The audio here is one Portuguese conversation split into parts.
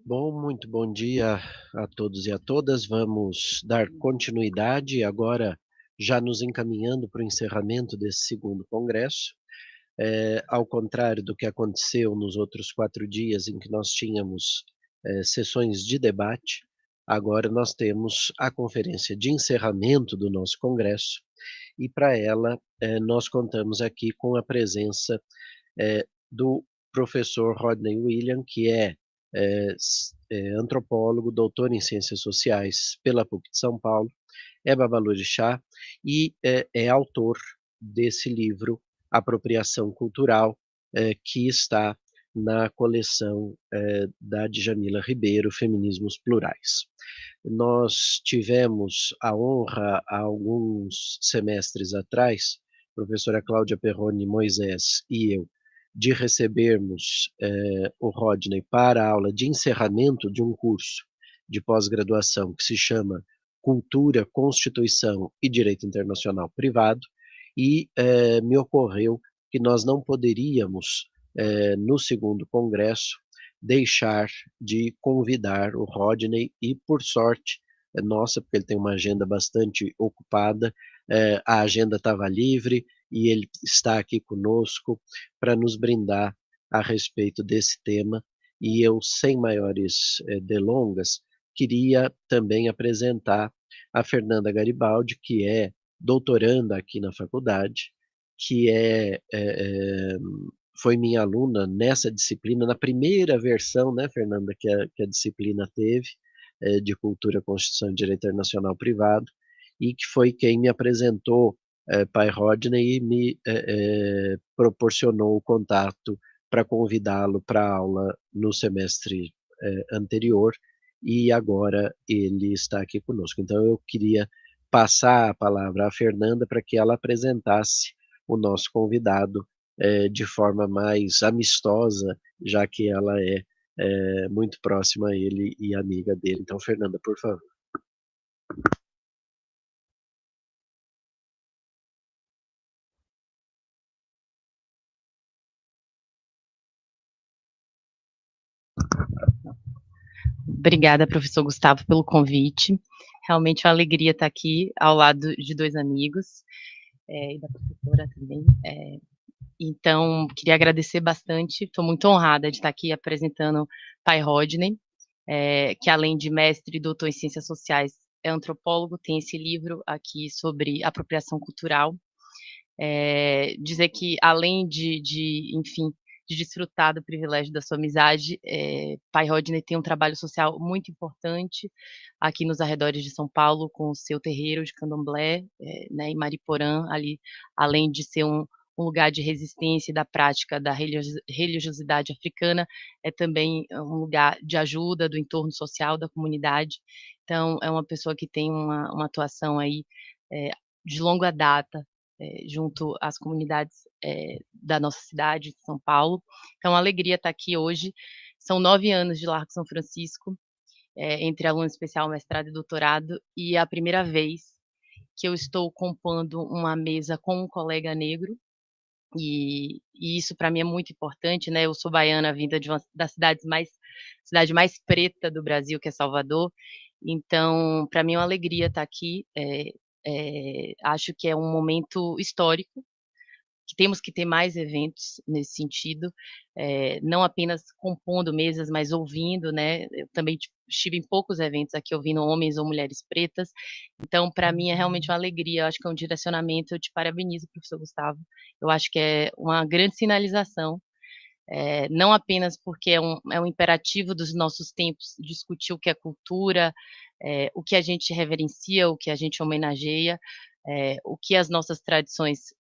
Bom, muito bom dia a todos e a todas. Vamos dar continuidade, agora já nos encaminhando para o encerramento desse segundo congresso. Ao contrário do que aconteceu nos outros 4 dias em que nós tínhamos sessões de debate, agora nós temos a conferência de encerramento do nosso congresso e para ela nós contamos aqui com a presença do professor Rodney William, que é antropólogo, doutor em ciências sociais pela PUC de São Paulo, é babalorixá e é autor desse livro, Apropriação Cultural, que está na coleção da Djamila Ribeiro, Feminismos Plurais. Nós tivemos a honra, há alguns semestres atrás, professora Cláudia Perrone Moisés e eu, de recebermos o Rodney para a aula de encerramento de um curso de pós-graduação que se chama Cultura, Constituição e Direito Internacional Privado, e me ocorreu que nós não poderíamos, no segundo congresso, deixar de convidar o Rodney e, por sorte nossa, porque ele tem uma agenda bastante ocupada, a agenda estava livre e ele está aqui conosco para nos brindar a respeito desse tema. E eu, sem maiores delongas, queria também apresentar a Fernanda Garibaldi, que é doutoranda aqui na faculdade, que foi minha aluna nessa disciplina, na primeira versão, né, Fernanda, que a disciplina teve, de Cultura, Constituição e Direito Internacional Privado, e que foi quem me apresentou Pai Rodney e me proporcionou o contato para convidá-lo para a aula no semestre anterior, e agora ele está aqui conosco. Então eu queria passar a palavra à Fernanda para que ela apresentasse o nosso convidado de forma mais amistosa, já que ela é muito próxima a ele e amiga dele. Então, Fernanda, por favor. Obrigada, professor Gustavo, pelo convite. Realmente é uma alegria estar aqui ao lado de 2 amigos, e da professora também. Então, queria agradecer bastante, estou muito honrada de estar aqui apresentando Pai Rodney, que além de mestre e doutor em ciências sociais, é antropólogo, tem esse livro aqui sobre apropriação cultural. Dizer que além enfim, de desfrutar do privilégio da sua amizade, Pai Rodney tem um trabalho social muito importante aqui nos arredores de São Paulo, com o seu terreiro de candomblé, né, em Mariporã, ali, além de ser um lugar de resistência e da prática da religiosidade africana, é também um lugar de ajuda do entorno social, da comunidade. Então, é uma pessoa que tem uma atuação aí de longa data, junto às comunidades da nossa cidade, de São Paulo. Então, uma alegria estar aqui hoje. São 9 anos de Largo São Francisco, entre aluno especial, mestrado e doutorado, e é a primeira vez que eu estou compondo uma mesa com um colega negro, e isso para mim é muito importante, né? Eu sou baiana, vinda de uma das cidade mais preta do Brasil, que é Salvador. Então, para mim é uma alegria estar aqui. Acho que é um momento histórico, que temos que ter mais eventos nesse sentido, não apenas compondo mesas, mas ouvindo, né? Eu também estive em poucos eventos aqui ouvindo homens ou mulheres pretas, então para mim é realmente uma alegria, eu acho que é um direcionamento, eu te parabenizo, professor Gustavo, eu acho que é uma grande sinalização, não apenas porque é um imperativo dos nossos tempos discutir o que é cultura, o que a gente reverencia, o que a gente homenageia, o que as nossas tradições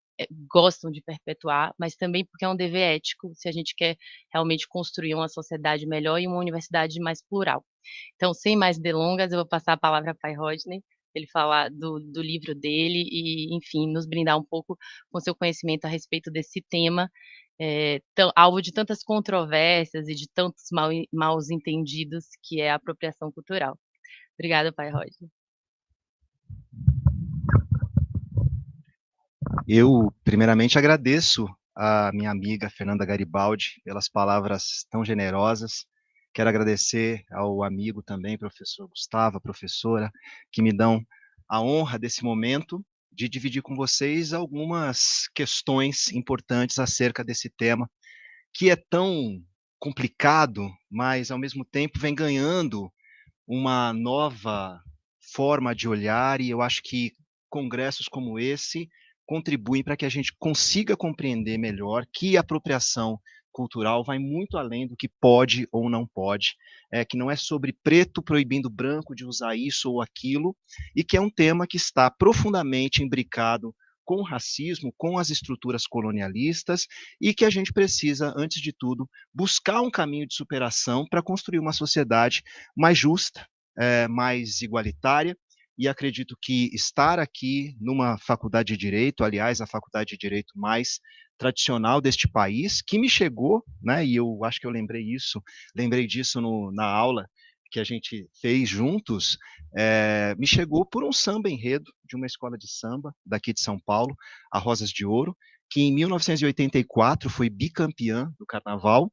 gostam de perpetuar, mas também porque é um dever ético se a gente quer realmente construir uma sociedade melhor e uma universidade mais plural. Então, sem mais delongas, eu vou passar a palavra para o Pai Rodney, ele falar do livro dele e, enfim, nos brindar um pouco com seu conhecimento a respeito desse tema, alvo de tantas controvérsias e de tantos maus entendidos, que é a apropriação cultural. Obrigada, Pai Rodney. Eu, primeiramente, agradeço a minha amiga Fernanda Garibaldi pelas palavras tão generosas. Quero agradecer ao amigo também, professor Gustavo, a professora, que me dão a honra desse momento de dividir com vocês algumas questões importantes acerca desse tema, que é tão complicado, mas ao mesmo tempo vem ganhando uma nova forma de olhar, e eu acho que congressos como esse contribuem para que a gente consiga compreender melhor que a apropriação cultural vai muito além do que pode ou não pode, que não é sobre preto proibindo branco de usar isso ou aquilo, e que é um tema que está profundamente imbricado com o racismo, com as estruturas colonialistas, e que a gente precisa, antes de tudo, buscar um caminho de superação para construir uma sociedade mais justa, mais igualitária, e acredito que estar aqui numa faculdade de Direito, aliás, a faculdade de Direito mais tradicional deste país, que me chegou, né, e eu acho que eu lembrei disso na aula que a gente fez juntos, me chegou por um samba enredo de uma escola de samba daqui de São Paulo, a Rosas de Ouro, que em 1984 foi bicampeã do Carnaval,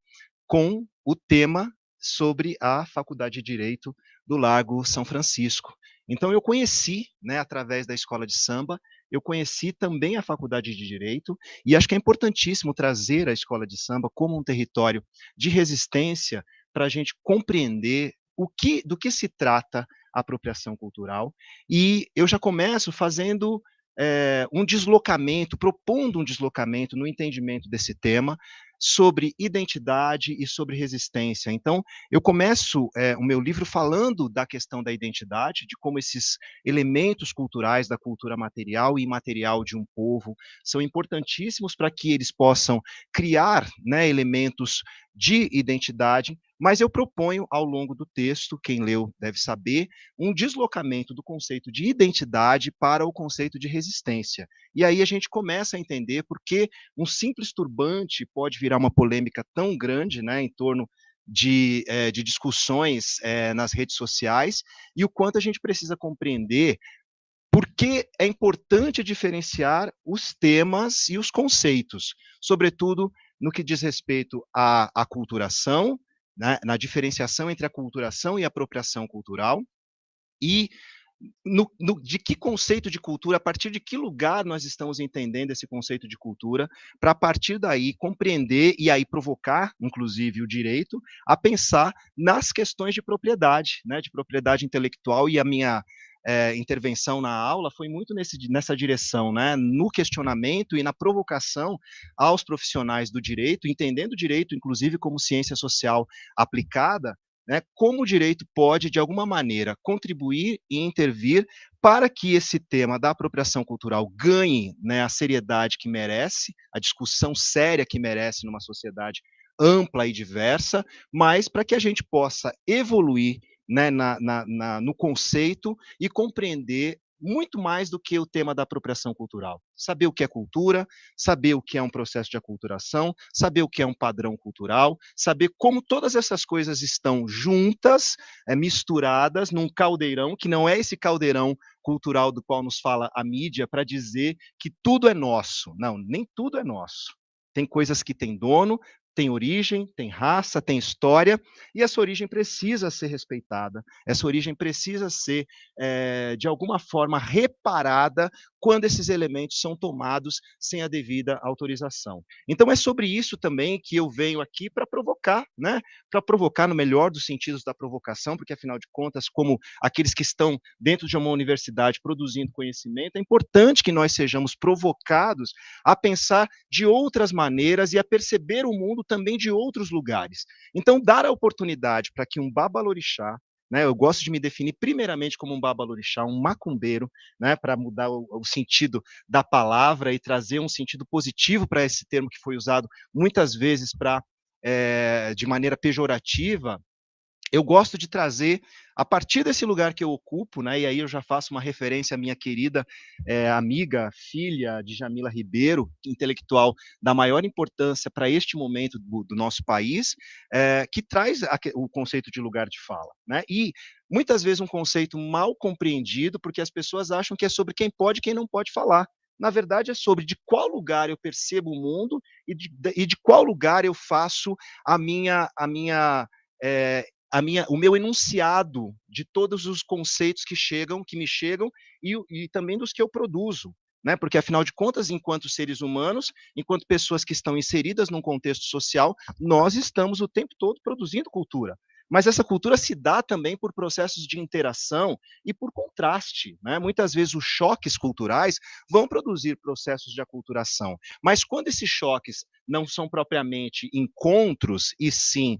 com o tema sobre a Faculdade de Direito do Largo São Francisco. Então eu conheci, né, através da escola de samba, eu conheci também a Faculdade de Direito, e acho que é importantíssimo trazer a escola de samba como um território de resistência para a gente compreender do que se trata a apropriação cultural. E eu já começo fazendo um deslocamento, propondo um deslocamento no entendimento desse tema, sobre identidade e sobre resistência. Então, eu começo o meu livro falando da questão da identidade, de como esses elementos culturais da cultura material e imaterial de um povo são importantíssimos para que eles possam criar, né, elementos de identidade, mas eu proponho ao longo do texto, quem leu deve saber, um deslocamento do conceito de identidade para o conceito de resistência. E aí a gente começa a entender por que um simples turbante pode virar uma polêmica tão grande, né, em torno de discussões nas redes sociais, e o quanto a gente precisa compreender por que é importante diferenciar os temas e os conceitos, sobretudo no que diz respeito à aculturação, né, na diferenciação entre a aculturação e a apropriação cultural, e de que conceito de cultura, a partir de que lugar nós estamos entendendo esse conceito de cultura, para a partir daí compreender e aí provocar, inclusive, o direito a pensar nas questões de propriedade, né, de propriedade intelectual, e a minha intervenção na aula foi muito nessa direção, né, no questionamento e na provocação aos profissionais do direito, entendendo o direito, inclusive, como ciência social aplicada, né, como o direito pode, de alguma maneira, contribuir e intervir para que esse tema da apropriação cultural ganhe, né, a seriedade que merece, a discussão séria que merece numa sociedade ampla e diversa, mas para que a gente possa evoluir, né, no conceito e compreender muito mais do que o tema da apropriação cultural. Saber o que é cultura, saber o que é um processo de aculturação, saber o que é um padrão cultural, saber como todas essas coisas estão juntas, misturadas num caldeirão, que não é esse caldeirão cultural do qual nos fala a mídia para dizer que tudo é nosso. Não, nem tudo é nosso. Tem coisas que têm dono, tem origem, tem raça, tem história, e essa origem precisa ser respeitada, essa origem precisa ser, de alguma forma, reparada quando esses elementos são tomados sem a devida autorização. Então é sobre isso também que eu venho aqui para provocar, né? Para provocar no melhor dos sentidos da provocação, porque afinal de contas, como aqueles que estão dentro de uma universidade produzindo conhecimento, é importante que nós sejamos provocados a pensar de outras maneiras e a perceber o mundo também de outros lugares. Então, dar a oportunidade para que um babalorixá, né, eu gosto de me definir primeiramente como um babalorixá, um macumbeiro, né, para mudar o sentido da palavra e trazer um sentido positivo para esse termo que foi usado muitas vezes de maneira pejorativa. Eu gosto de trazer, a partir desse lugar que eu ocupo, né, e aí eu já faço uma referência à minha querida amiga, filha de Jamila Ribeiro, intelectual da maior importância para este momento do nosso país, que traz o conceito de lugar de fala, né? E muitas vezes um conceito mal compreendido, porque as pessoas acham que é sobre quem pode e quem não pode falar. Na verdade, é sobre de qual lugar eu percebo o mundo e de qual lugar eu faço a minha o meu enunciado de todos os conceitos que me chegam, e também dos que eu produzo, né? Porque, afinal de contas, enquanto seres humanos, enquanto pessoas que estão inseridas num contexto social, nós estamos o tempo todo produzindo cultura. Mas essa cultura se dá também por processos de interação e por contraste, né? Muitas vezes os choques culturais vão produzir processos de aculturação, mas quando esses choques não são propriamente encontros, e sim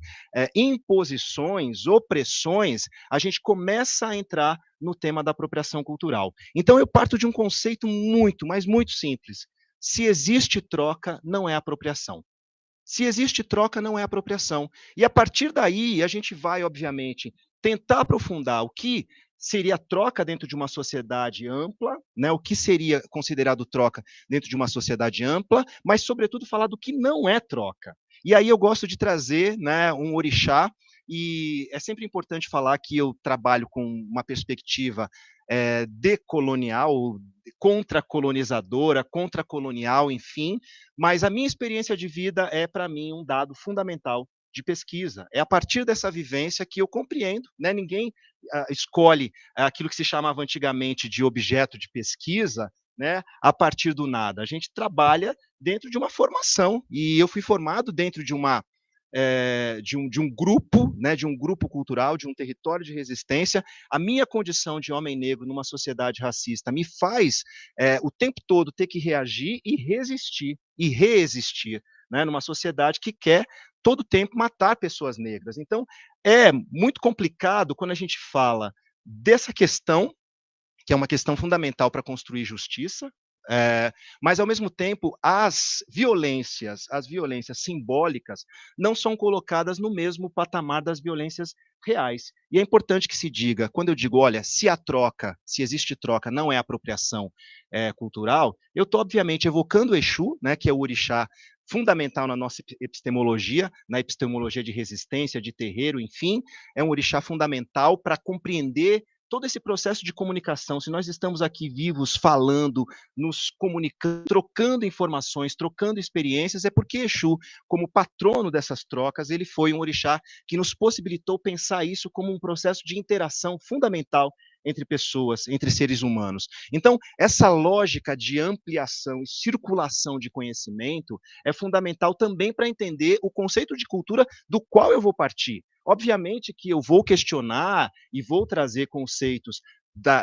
imposições, opressões, a gente começa a entrar no tema da apropriação cultural. Então eu parto de um conceito muito, mas muito simples. Se existe troca, não é apropriação. Se existe troca, não é apropriação. E a partir daí, a gente vai, obviamente, tentar aprofundar o que seria troca dentro de uma sociedade ampla, né? O que seria considerado troca dentro de uma sociedade ampla, mas, sobretudo, falar do que não é troca. E aí eu gosto de trazer, né, um orixá, e é sempre importante falar que eu trabalho com uma perspectiva decolonial, contra-colonizadora, contra-colonial, enfim, mas a minha experiência de vida é, para mim, um dado fundamental de pesquisa. É a partir dessa vivência que eu compreendo, né? Ninguém escolhe aquilo que se chamava antigamente de objeto de pesquisa, né, a partir do nada. A gente trabalha dentro de uma formação, e eu fui formado dentro de um grupo, né, de um grupo cultural, de um território de resistência. A minha condição de homem negro numa sociedade racista me faz o tempo todo ter que reagir e resistir e reexistir, né, numa sociedade que quer todo tempo matar pessoas negras. Então é muito complicado quando a gente fala dessa questão, que é uma questão fundamental para construir justiça, mas, ao mesmo tempo, as violências simbólicas não são colocadas no mesmo patamar das violências reais. E é importante que se diga, quando eu digo, olha, se existe troca, não é apropriação cultural, eu estou, obviamente, evocando o Exu, né, que é o orixá fundamental na nossa epistemologia, na epistemologia de resistência, de terreiro, enfim, é um orixá fundamental para compreender todo esse processo de comunicação. Se nós estamos aqui vivos, falando, nos comunicando, trocando informações, trocando experiências, é porque Exu, como patrono dessas trocas, ele foi um orixá que nos possibilitou pensar isso como um processo de interação fundamental entre pessoas, entre seres humanos. Então, essa lógica de ampliação e circulação de conhecimento é fundamental também para entender o conceito de cultura do qual eu vou partir. Obviamente que eu vou questionar e vou trazer conceitos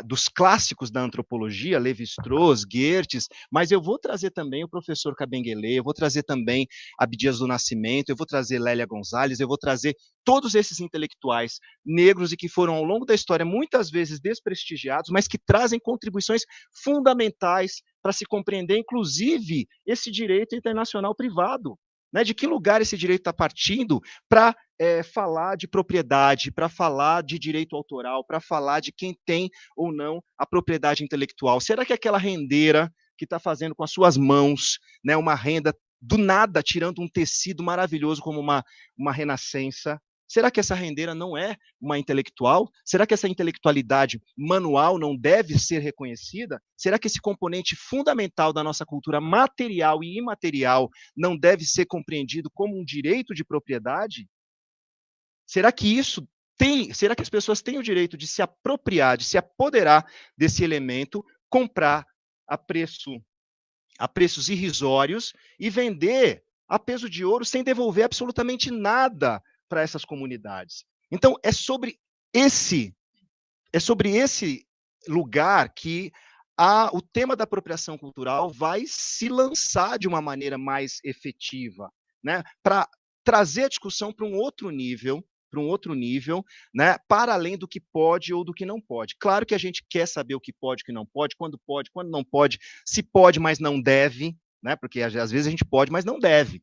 dos clássicos da antropologia, Lévi-Strauss, Geertz, mas eu vou trazer também o professor Kabengele, eu vou trazer também Abdias do Nascimento, eu vou trazer Lélia Gonzalez, eu vou trazer todos esses intelectuais negros e que foram, ao longo da história, muitas vezes desprestigiados, mas que trazem contribuições fundamentais para se compreender, inclusive, esse direito internacional privado. Né, de que lugar esse direito está partindo para falar de propriedade, para falar de direito autoral, para falar de quem tem ou não a propriedade intelectual? Será que aquela rendeira que está fazendo com as suas mãos, né, uma renda do nada, tirando um tecido maravilhoso como uma renascença, será que essa rendeira não é uma intelectual? Será que essa intelectualidade manual não deve ser reconhecida? Será que esse componente fundamental da nossa cultura material e imaterial não deve ser compreendido como um direito de propriedade? Será que as pessoas têm o direito de se apropriar, de se apoderar desse elemento, comprar a preços irrisórios e vender a peso de ouro sem devolver absolutamente nada para essas comunidades? Então, é sobre esse lugar que o tema da apropriação cultural vai se lançar de uma maneira mais efetiva, né, para trazer a discussão para um outro nível, né, para além do que pode ou do que não pode. Claro que a gente quer saber o que pode, o que não pode, quando não pode, se pode, mas não deve, né, porque às vezes a gente pode, mas não deve.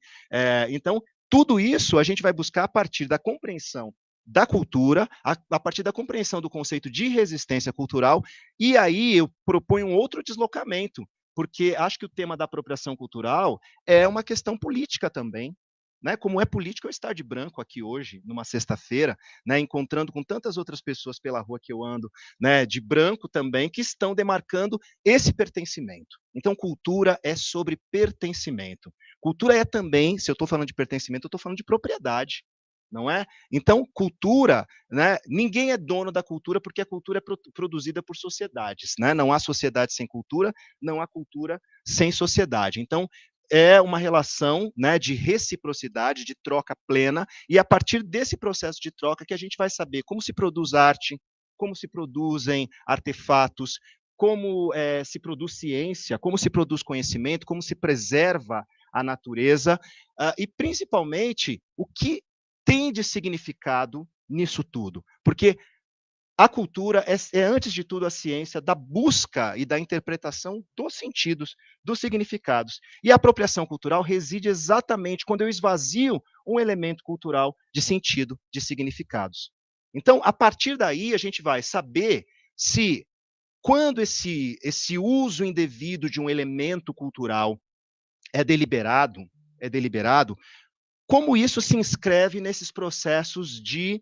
Então, tudo isso a gente vai buscar a partir da compreensão da cultura, a partir da compreensão do conceito de resistência cultural, e aí eu proponho um outro deslocamento, porque acho que o tema da apropriação cultural é uma questão política também, né? Como é político eu estar de branco aqui hoje, numa sexta-feira, né, encontrando com tantas outras pessoas pela rua que eu ando, né, de branco também, que estão demarcando esse pertencimento. Então, cultura é sobre pertencimento. Cultura é também, se eu estou falando de pertencimento, eu estou falando de propriedade. não é? Então, cultura, né, ninguém é dono da cultura porque a cultura é produzida por sociedades, né? Não há sociedade sem cultura, não há cultura sem sociedade. Então, é uma relação, né, de reciprocidade, de troca plena, e a partir desse processo de troca que a gente vai saber como se produz arte, como se produzem artefatos, como se produz ciência, como se produz conhecimento, como se preserva a natureza, e principalmente o que tem de significado nisso tudo. Porque a cultura é, antes de tudo, a ciência da busca e da interpretação dos sentidos, dos significados. E a apropriação cultural reside exatamente quando eu esvazio um elemento cultural de sentido, de significados. Então, a partir daí, a gente vai saber se, quando esse uso indevido de um elemento cultural é deliberado, como isso se inscreve nesses processos de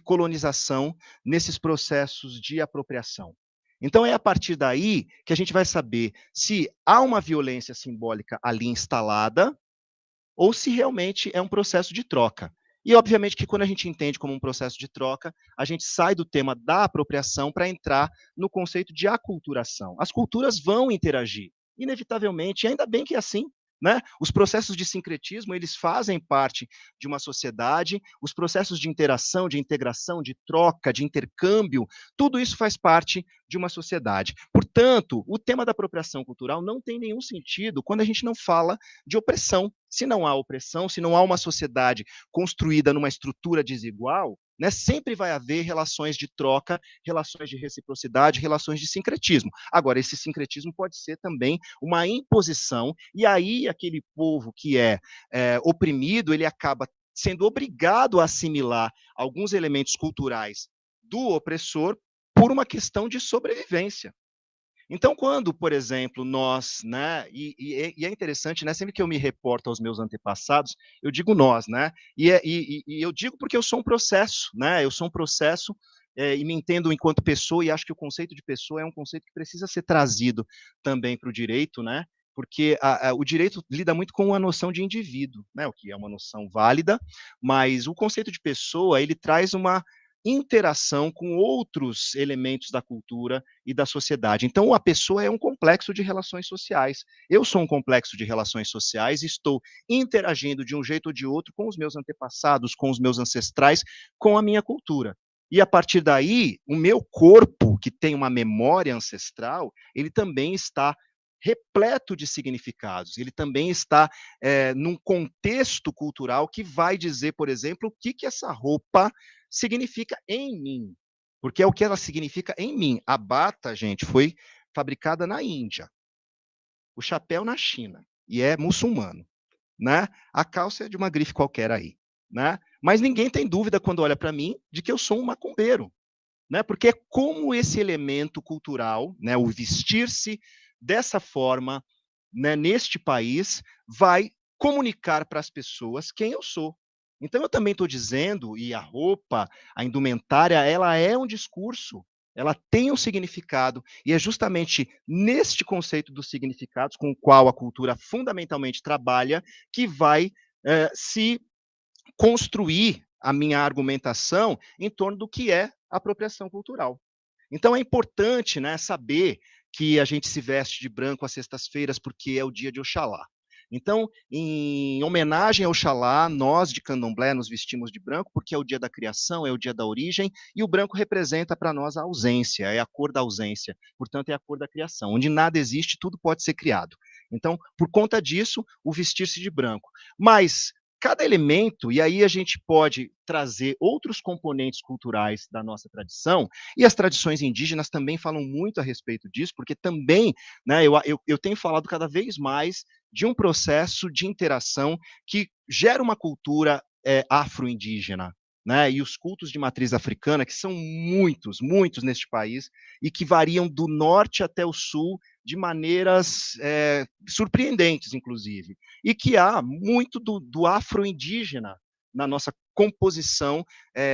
colonização, nesses processos de apropriação. Então, é a partir daí que a gente vai saber se há uma violência simbólica ali instalada ou se realmente é um processo de troca. E, obviamente, que quando a gente entende como um processo de troca, a gente sai do tema da apropriação para entrar no conceito de aculturação. As culturas vão interagir, inevitavelmente, e ainda bem que é assim. Né? Os processos de sincretismo, eles fazem parte de uma sociedade, os processos de interação, de integração, de troca, de intercâmbio, tudo isso faz parte de uma sociedade. Portanto, o tema da apropriação cultural não tem nenhum sentido quando a gente não fala de opressão. Se não há opressão, se não há uma sociedade construída numa estrutura desigual, né, sempre vai haver relações de troca, relações de reciprocidade, relações de sincretismo. Agora, esse sincretismo pode ser também uma imposição, e aí aquele povo que é oprimido, ele acaba sendo obrigado a assimilar alguns elementos culturais do opressor por uma questão de sobrevivência. Então, quando, por exemplo, nós, né, e é interessante, né, sempre que eu me reporto aos meus antepassados, eu digo nós, né, e eu digo porque eu sou um processo, né, eu sou um processo, e me entendo enquanto pessoa, e acho que o conceito de pessoa é um conceito que precisa ser trazido também para o direito, né, porque o direito lida muito com a noção de indivíduo, né, o que é uma noção válida, mas o conceito de pessoa, ele traz uma interação com outros elementos da cultura e da sociedade. Então, a pessoa é um complexo de relações sociais. Eu sou um complexo de relações sociais e estou interagindo de um jeito ou de outro com os meus antepassados, com os meus ancestrais, com a minha cultura. E a partir daí, o meu corpo, que tem uma memória ancestral, ele também está repleto de significados. Ele também está num contexto cultural que vai dizer, por exemplo, o que essa roupa significa em mim, porque é o que ela significa em mim. A bata, gente, foi fabricada na Índia, o chapéu na China, e é muçulmano, né? A calça é de uma grife qualquer aí, né? Mas ninguém tem dúvida quando olha para mim de que eu sou um macumbeiro, né? Porque é como esse elemento cultural, né, o vestir-se dessa forma, né, neste país, vai comunicar para as pessoas quem eu sou. Então, eu também estou dizendo, e a roupa, a indumentária, ela é um discurso, ela tem um significado, e é justamente neste conceito dos significados, com o qual a cultura fundamentalmente trabalha, que vai se construir a minha argumentação em torno do que é apropriação cultural. Então, é importante, né, saber que a gente se veste de branco às sextas-feiras porque é o dia de Oxalá. Então, em homenagem ao Oxalá, nós de Candomblé nos vestimos de branco porque é o dia da criação, é o dia da origem, e o branco representa para nós a ausência, é a cor da ausência, portanto é a cor da criação. Onde nada existe, tudo pode ser criado. Então, por conta disso, o vestir-se de branco. Mas cada elemento, e aí a gente pode trazer outros componentes culturais da nossa tradição, e as tradições indígenas também falam muito a respeito disso, porque também, né, eu tenho falado cada vez mais de um processo de interação que gera uma cultura afro-indígena, né, e os cultos de matriz africana, que são muitos, muitos neste país, e que variam do norte até o sul, de maneiras surpreendentes, inclusive, e que há muito do afro-indígena na nossa composição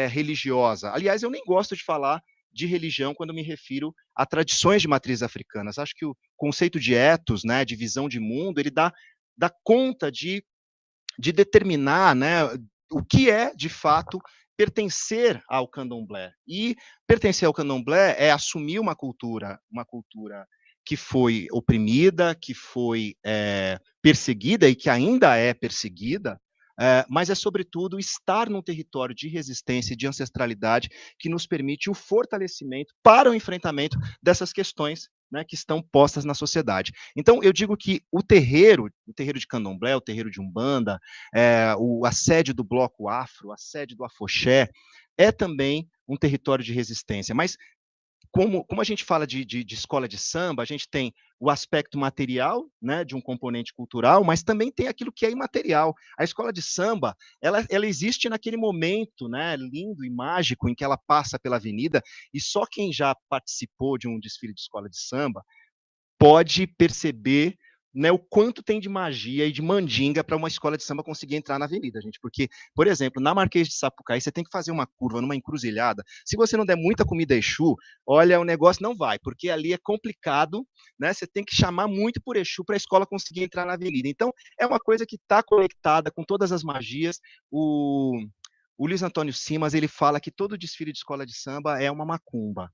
religiosa. Aliás, eu nem gosto de falar de religião quando me refiro a tradições de matriz africanas. Acho que o conceito de ethos, né, de visão de mundo, ele dá conta de de determinar, né, o que é, de fato, pertencer ao candomblé. E pertencer ao candomblé é assumir uma cultura que foi oprimida, que foi perseguida e que ainda é perseguida, mas é, sobretudo, estar num território de resistência e de ancestralidade que nos permite o fortalecimento para o enfrentamento dessas questões, né, que estão postas na sociedade. Então, eu digo que o terreiro de candomblé, o terreiro de umbanda, a sede do bloco afro, a sede do afoxé, é também um território de resistência. Mas como a gente fala de escola de samba, a gente tem o aspecto material, né, de um componente cultural, mas também tem aquilo que é imaterial. A escola de samba, ela existe naquele momento, né, lindo e mágico em que ela passa pela avenida, e só quem já participou de um desfile de escola de samba pode perceber, né, o quanto tem de magia e de mandinga para uma escola de samba conseguir entrar na avenida, gente. Porque, por exemplo, na Marquês de Sapucaí, você tem que fazer uma curva numa encruzilhada. Se você não der muita comida Exu, olha, o negócio não vai, porque ali é complicado, né? Você tem que chamar muito por Exu para a escola conseguir entrar na avenida. Então, é uma coisa que está conectada com todas as magias. O Luiz Antônio Simas, ele fala que todo desfile de escola de samba é uma macumba.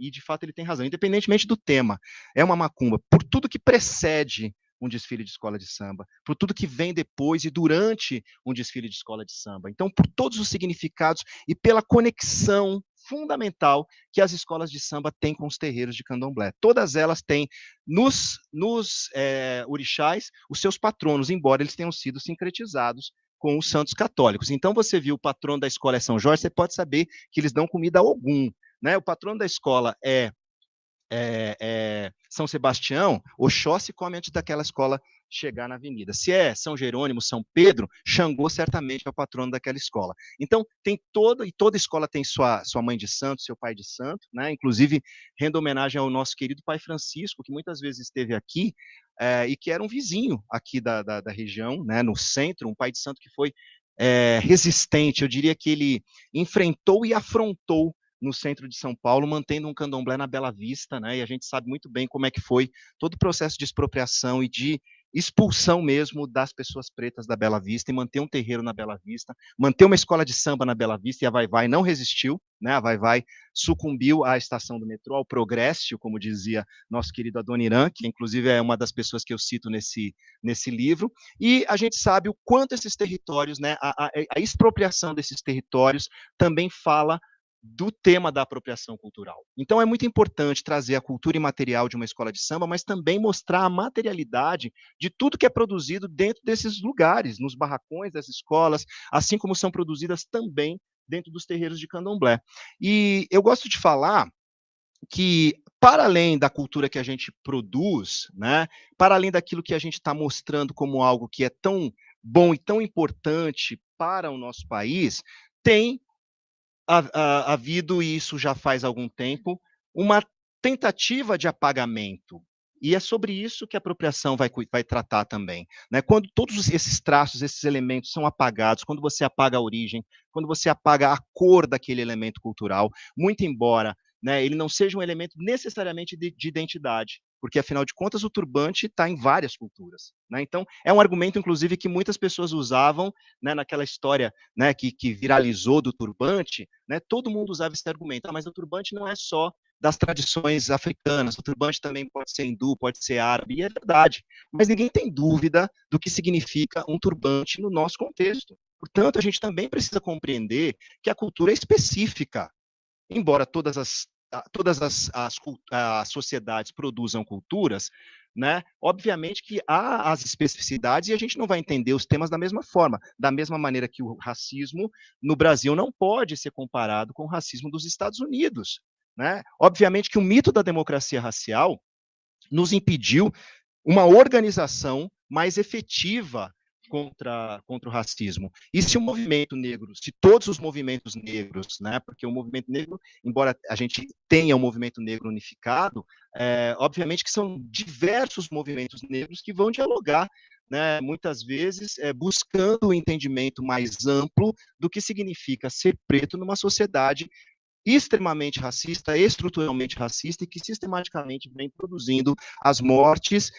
E, de fato, ele tem razão, independentemente do tema. É uma macumba, por tudo que precede um desfile de escola de samba, por tudo que vem depois e durante um desfile de escola de samba. Então, por todos os significados e pela conexão fundamental que as escolas de samba têm com os terreiros de candomblé. Todas elas têm nos orixás os seus patronos, embora eles tenham sido sincretizados com os santos católicos. Então, você viu o patrono da escola é São Jorge, você pode saber que eles dão comida a Ogum, né? O patrono da escola é São Sebastião, Oxóssi come antes daquela escola chegar na avenida. Se é São Jerônimo, São Pedro, Xangô certamente é o patrono daquela escola. Então, toda escola tem sua mãe de santo, seu pai de santo, né? Inclusive, rendo homenagem ao nosso querido pai Francisco, que muitas vezes esteve aqui, e que era um vizinho aqui da região, né, no centro, um pai de santo que foi resistente. Eu diria que ele enfrentou e afrontou no centro de São Paulo, mantendo um candomblé na Bela Vista, né? E a gente sabe muito bem como é que foi todo o processo de expropriação e de expulsão mesmo das pessoas pretas da Bela Vista, e manter um terreiro na Bela Vista, manter uma escola de samba na Bela Vista, e a Vai-Vai não resistiu, né? A Vai-Vai sucumbiu à estação do metrô, ao progresso, como dizia nosso querido Adoniran, que inclusive é uma das pessoas que eu cito nesse livro, e a gente sabe o quanto esses territórios, né, a expropriação desses territórios também fala do tema da apropriação cultural. Então, é muito importante trazer a cultura imaterial de uma escola de samba, mas também mostrar a materialidade de tudo que é produzido dentro desses lugares, nos barracões das escolas, assim como são produzidas também dentro dos terreiros de candomblé. E eu gosto de falar que, para além da cultura que a gente produz, né, para além daquilo que a gente está mostrando como algo que é tão bom e tão importante para o nosso país, tem havido, e isso já faz algum tempo, uma tentativa de apagamento. E é sobre isso que a apropriação vai tratar também, né? Quando todos esses traços, esses elementos são apagados, quando você apaga a origem, quando você apaga a cor daquele elemento cultural, muito embora, né, ele não seja um elemento necessariamente de identidade, porque, afinal de contas, o turbante está em várias culturas, né? Então, é um argumento, inclusive, que muitas pessoas usavam, né, naquela história, né, que viralizou do turbante, né? Todo mundo usava esse argumento, mas o turbante não é só das tradições africanas, o turbante também pode ser hindu, pode ser árabe, e é verdade, mas ninguém tem dúvida do que significa um turbante no nosso contexto. Portanto, a gente também precisa compreender que a cultura é específica, embora todas as sociedades produzam culturas, né? Obviamente que há as especificidades e a gente não vai entender os temas da mesma forma, da mesma maneira que o racismo no Brasil não pode ser comparado com o racismo dos Estados Unidos, né? Obviamente que o mito da democracia racial nos impediu uma organização mais efetiva contra o racismo. E se o movimento negro, se todos os movimentos negros, né, porque o movimento negro, embora a gente tenha um movimento negro unificado, obviamente que são diversos movimentos negros que vão dialogar, né, muitas vezes buscando um entendimento mais amplo do que significa ser preto numa sociedade extremamente racista, estruturalmente racista, e que sistematicamente vem produzindo as mortes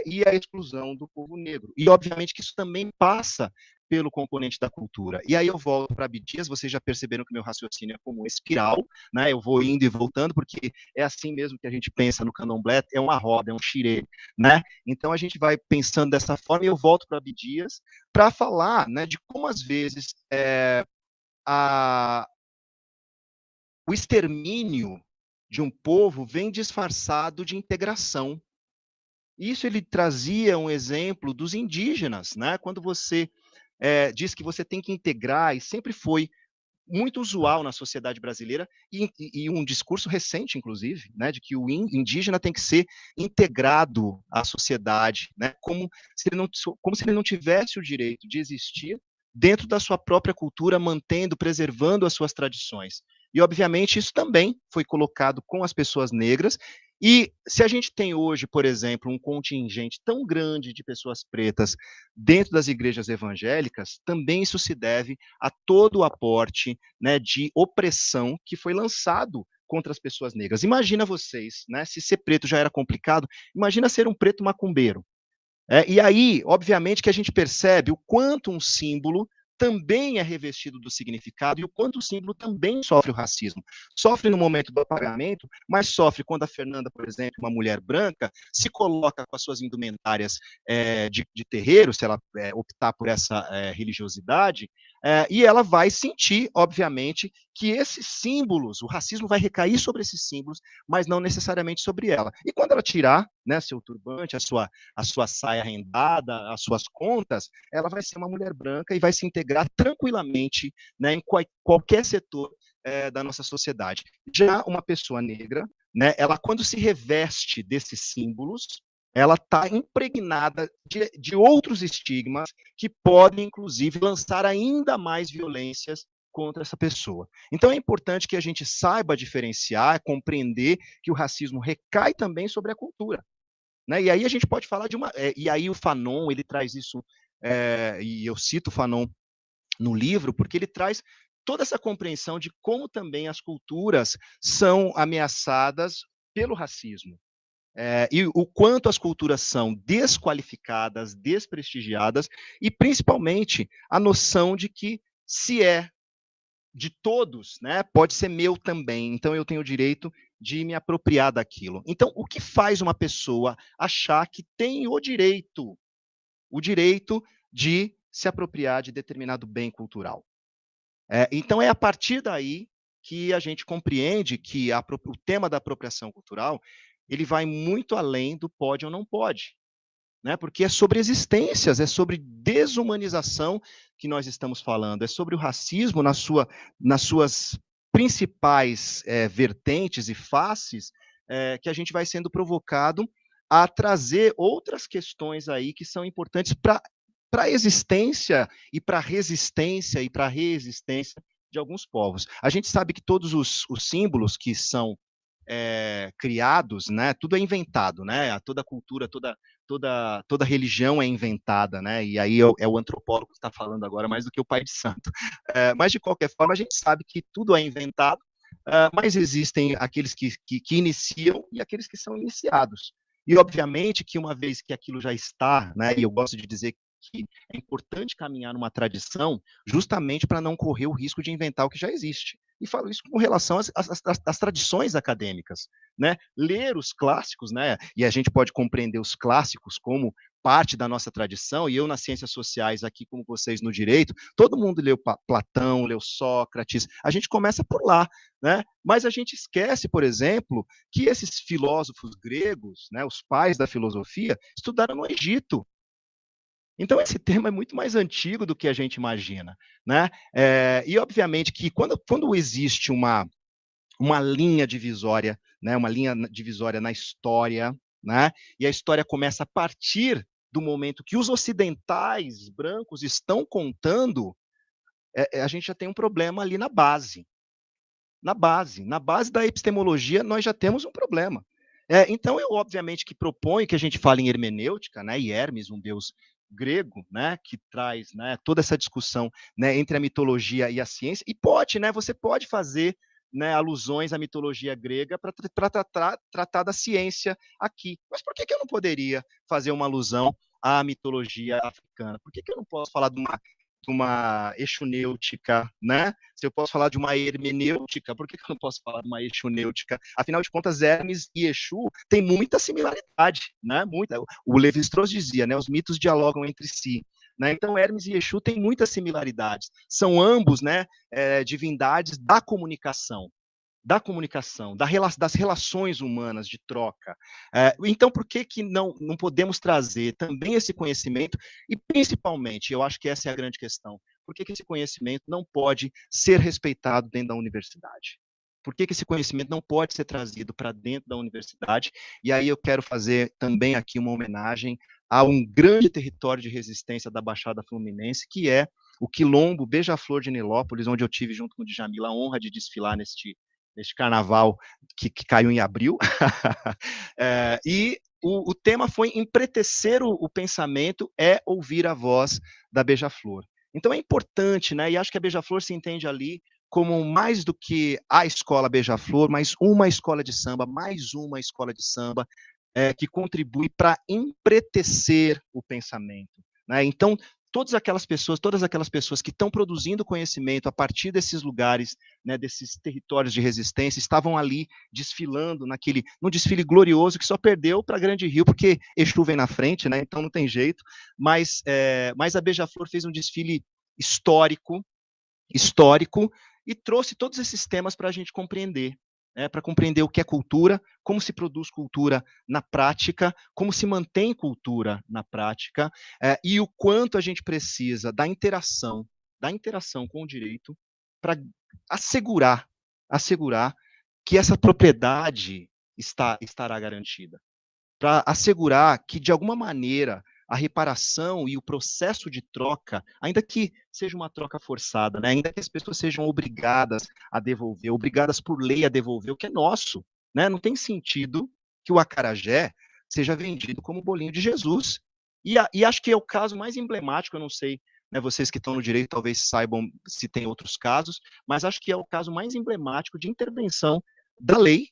e a exclusão do povo negro. E, obviamente, que isso também passa pelo componente da cultura. E aí eu volto para Abdias, vocês já perceberam que meu raciocínio é como uma espiral, né? Eu vou indo e voltando, porque é assim mesmo que a gente pensa no candomblé, é uma roda, é um xirê, né? Então a gente vai pensando dessa forma, e eu volto para Abdias para falar, né, de como às vezes o extermínio de um povo vem disfarçado de integração. Isso ele trazia um exemplo dos indígenas, né? Quando você diz que você tem que integrar, e sempre foi muito usual na sociedade brasileira, e um discurso recente, inclusive, né, de que o indígena tem que ser integrado à sociedade, né, como se ele não tivesse o direito de existir dentro da sua própria cultura, mantendo, preservando as suas tradições. E, obviamente, isso também foi colocado com as pessoas negras. E se a gente tem hoje, por exemplo, um contingente tão grande de pessoas pretas dentro das igrejas evangélicas, também isso se deve a todo o aporte, né, de opressão que foi lançado contra as pessoas negras. Imagina vocês, né, se ser preto já era complicado, imagina ser um preto macumbeiro. E aí, obviamente, que a gente percebe o quanto um símbolo também é revestido do significado e o quanto o símbolo também sofre o racismo. Sofre no momento do apagamento, mas sofre quando a Fernanda, por exemplo, uma mulher branca, se coloca com as suas indumentárias de terreiro, se ela optar por essa religiosidade, e ela vai sentir, obviamente, que esses símbolos, o racismo vai recair sobre esses símbolos, mas não necessariamente sobre ela. E quando ela tirar, né, seu turbante, a sua saia rendada, as suas contas, ela vai ser uma mulher branca e vai se integrar tranquilamente, né, em qualquer setor da nossa sociedade. Já uma pessoa negra, né, ela quando se reveste desses símbolos, ela está impregnada de outros estigmas que podem, inclusive, lançar ainda mais violências contra essa pessoa. Então é importante que a gente saiba diferenciar, compreender que o racismo recai também sobre a cultura. Né? E aí a gente pode falar de uma... e aí o Fanon, ele traz isso, e eu cito o Fanon no livro, porque ele traz toda essa compreensão de como também as culturas são ameaçadas pelo racismo. E o quanto as culturas são desqualificadas, desprestigiadas, e principalmente a noção de que se é de todos, né, pode ser meu também, então eu tenho o direito de me apropriar daquilo. Então, o que faz uma pessoa achar que tem o direito de se apropriar de determinado bem cultural? Então, é a partir daí que a gente compreende que o tema da apropriação cultural ele vai muito além do pode ou não pode. Né? Porque é sobre existências, é sobre desumanização que nós estamos falando, é sobre o racismo nas suas principais vertentes e faces que a gente vai sendo provocado a trazer outras questões aí que são importantes para a existência e para a resistência e para a reexistência de alguns povos. A gente sabe que todos os símbolos que são criados, né? Tudo é inventado, né? Toda cultura, toda religião é inventada, né? E aí é o antropólogo que está falando agora mais do que o pai de santo. Mas de qualquer forma a gente sabe que tudo é inventado, mas existem aqueles que iniciam e aqueles que são iniciados. E obviamente que uma vez que aquilo já está, né? E eu gosto de dizer que é importante caminhar numa tradição justamente para não correr o risco de inventar o que já existe. E falo isso com relação às tradições acadêmicas, né? Ler os clássicos, né? E a gente pode compreender os clássicos como parte da nossa tradição, e eu nas ciências sociais aqui, como vocês no direito, todo mundo leu Platão, leu Sócrates, a gente começa por lá, né? Mas a gente esquece, por exemplo, que esses filósofos gregos, né, os pais da filosofia, estudaram no Egito. Então, esse tema é muito mais antigo do que a gente imagina, né? E, obviamente, que quando existe uma linha divisória, né, uma linha divisória na história, né, e a história começa a partir do momento que os ocidentais brancos estão contando, a gente já tem um problema ali na base. Na base da epistemologia, nós já temos um problema. Então, eu, obviamente, que proponho que a gente fale em hermenêutica, né, e Hermes, um deus grego, né, que traz, né, toda essa discussão, né, entre a mitologia e a ciência, e pode, né, você pode fazer, né, alusões à mitologia grega para tratar da ciência aqui. Mas por que eu não poderia fazer uma alusão à mitologia africana? Por que eu não posso falar de uma exunêutica, né? Se eu posso falar de uma hermenêutica, por que eu não posso falar de uma exunêutica? Afinal de contas, Hermes e Exu têm muita similaridade, né? Muita. O Lévi-Strauss dizia, né? Os mitos dialogam entre si. Né? Então, Hermes e Exu têm muitas similaridades. São ambos, né, divindades da comunicação, das relações humanas de troca. Então, por que não podemos trazer também esse conhecimento? E, principalmente, eu acho que essa é a grande questão, por que esse conhecimento não pode ser respeitado dentro da universidade? Por que esse conhecimento não pode ser trazido para dentro da universidade? E aí eu quero fazer também aqui uma homenagem a um grande território de resistência da Baixada Fluminense, que é o Quilombo Beija-Flor de Nilópolis, onde eu tive, junto com o Djamila, a honra de desfilar neste carnaval que caiu em abril. E o tema foi empretecer o pensamento é ouvir a voz da Beija-Flor. Então é importante, né? E acho que a Beija-Flor se entende ali como mais do que a escola Beija-Flor, mas uma escola de samba, mais uma escola de samba, que contribui para empretecer o pensamento. Né? Então, todas aquelas pessoas que estão produzindo conhecimento a partir desses lugares, né, desses territórios de resistência, estavam ali desfilando num desfile glorioso que só perdeu para Grande Rio, porque Exu vem na frente, né, então não tem jeito, mas a Beija-Flor fez um desfile histórico, e trouxe todos esses temas para a gente compreender. Para compreender o que é cultura, como se produz cultura na prática, como se mantém cultura na prática, e o quanto a gente precisa da interação com o direito para assegurar que essa propriedade estará garantida, para assegurar que, de alguma maneira, a reparação e o processo de troca, ainda que seja uma troca forçada, né? Ainda que as pessoas sejam obrigadas a devolver, obrigadas por lei a devolver o que é nosso, né? Não tem sentido que o acarajé seja vendido como bolinho de Jesus. E acho que é o caso mais emblemático, eu não sei, né, vocês que estão no direito talvez saibam se tem outros casos, mas acho que é o caso mais emblemático de intervenção da lei,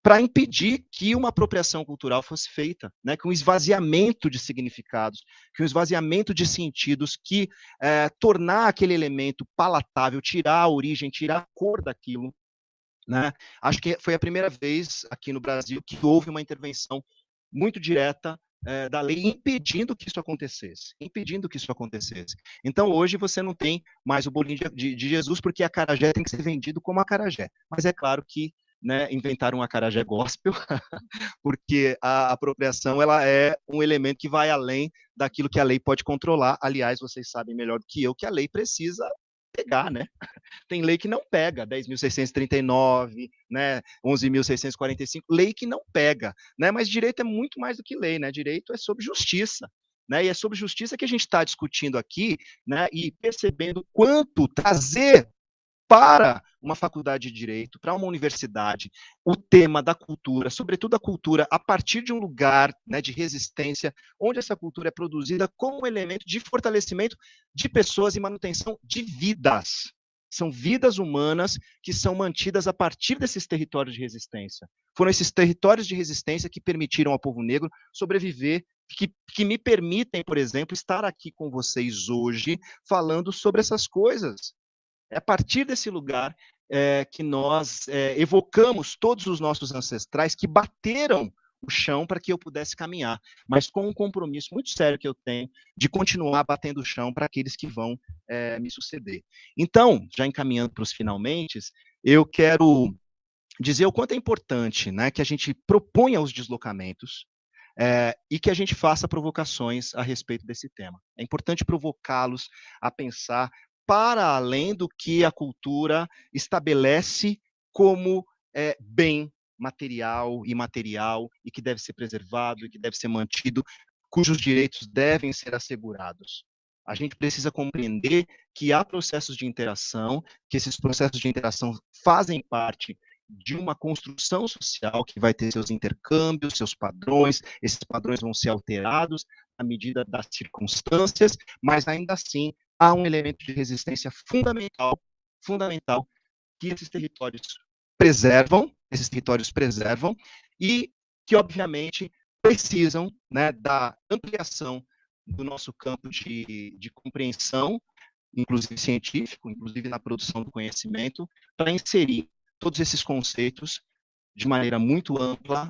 para impedir que uma apropriação cultural fosse feita, né, que um esvaziamento de significados, que um esvaziamento de sentidos, que tornar aquele elemento palatável, tirar a origem, tirar a cor daquilo. Né? Acho que foi a primeira vez aqui no Brasil que houve uma intervenção muito direta da lei impedindo que isso acontecesse. Então, hoje, você não tem mais o bolinho de Jesus, porque a acarajé tem que ser vendido como acarajé. Mas é claro que, né, inventaram um acarajé gospel, porque a apropriação ela é um elemento que vai além daquilo que a lei pode controlar. Aliás, vocês sabem melhor do que eu que a lei precisa pegar, né? Tem lei que não pega, 10.639, né, 11.645, lei que não pega, né? Mas direito é muito mais do que lei, né? Direito é sobre justiça. Né, e é sobre justiça que a gente está discutindo aqui, né, e percebendo quanto trazer para uma faculdade de direito, para uma universidade, o tema da cultura, sobretudo a cultura a partir de um lugar, né, de resistência, onde essa cultura é produzida como um elemento de fortalecimento de pessoas e manutenção de vidas. São vidas humanas que são mantidas a partir desses territórios de resistência. Foram esses territórios de resistência que permitiram ao povo negro sobreviver, que me permitem, por exemplo, estar aqui com vocês hoje falando sobre essas coisas. É a partir desse lugar que nós evocamos todos os nossos ancestrais que bateram o chão para que eu pudesse caminhar, mas com um compromisso muito sério que eu tenho de continuar batendo o chão para aqueles que vão me suceder. Então, já encaminhando para os finalmente, eu quero dizer o quanto é importante, né, que a gente proponha os deslocamentos e que a gente faça provocações a respeito desse tema. É importante provocá-los a pensar para além do que a cultura estabelece como bem material e imaterial, e que deve ser preservado, e que deve ser mantido, cujos direitos devem ser assegurados. A gente precisa compreender que há processos de interação, que esses processos de interação fazem parte de uma construção social que vai ter seus intercâmbios, seus padrões, esses padrões vão ser alterados à medida das circunstâncias, mas ainda assim há um elemento de resistência fundamental que esses territórios preservam e que, obviamente, precisam, né, da ampliação do nosso campo de compreensão, inclusive científico, inclusive na produção do conhecimento, para inserir todos esses conceitos de maneira muito ampla,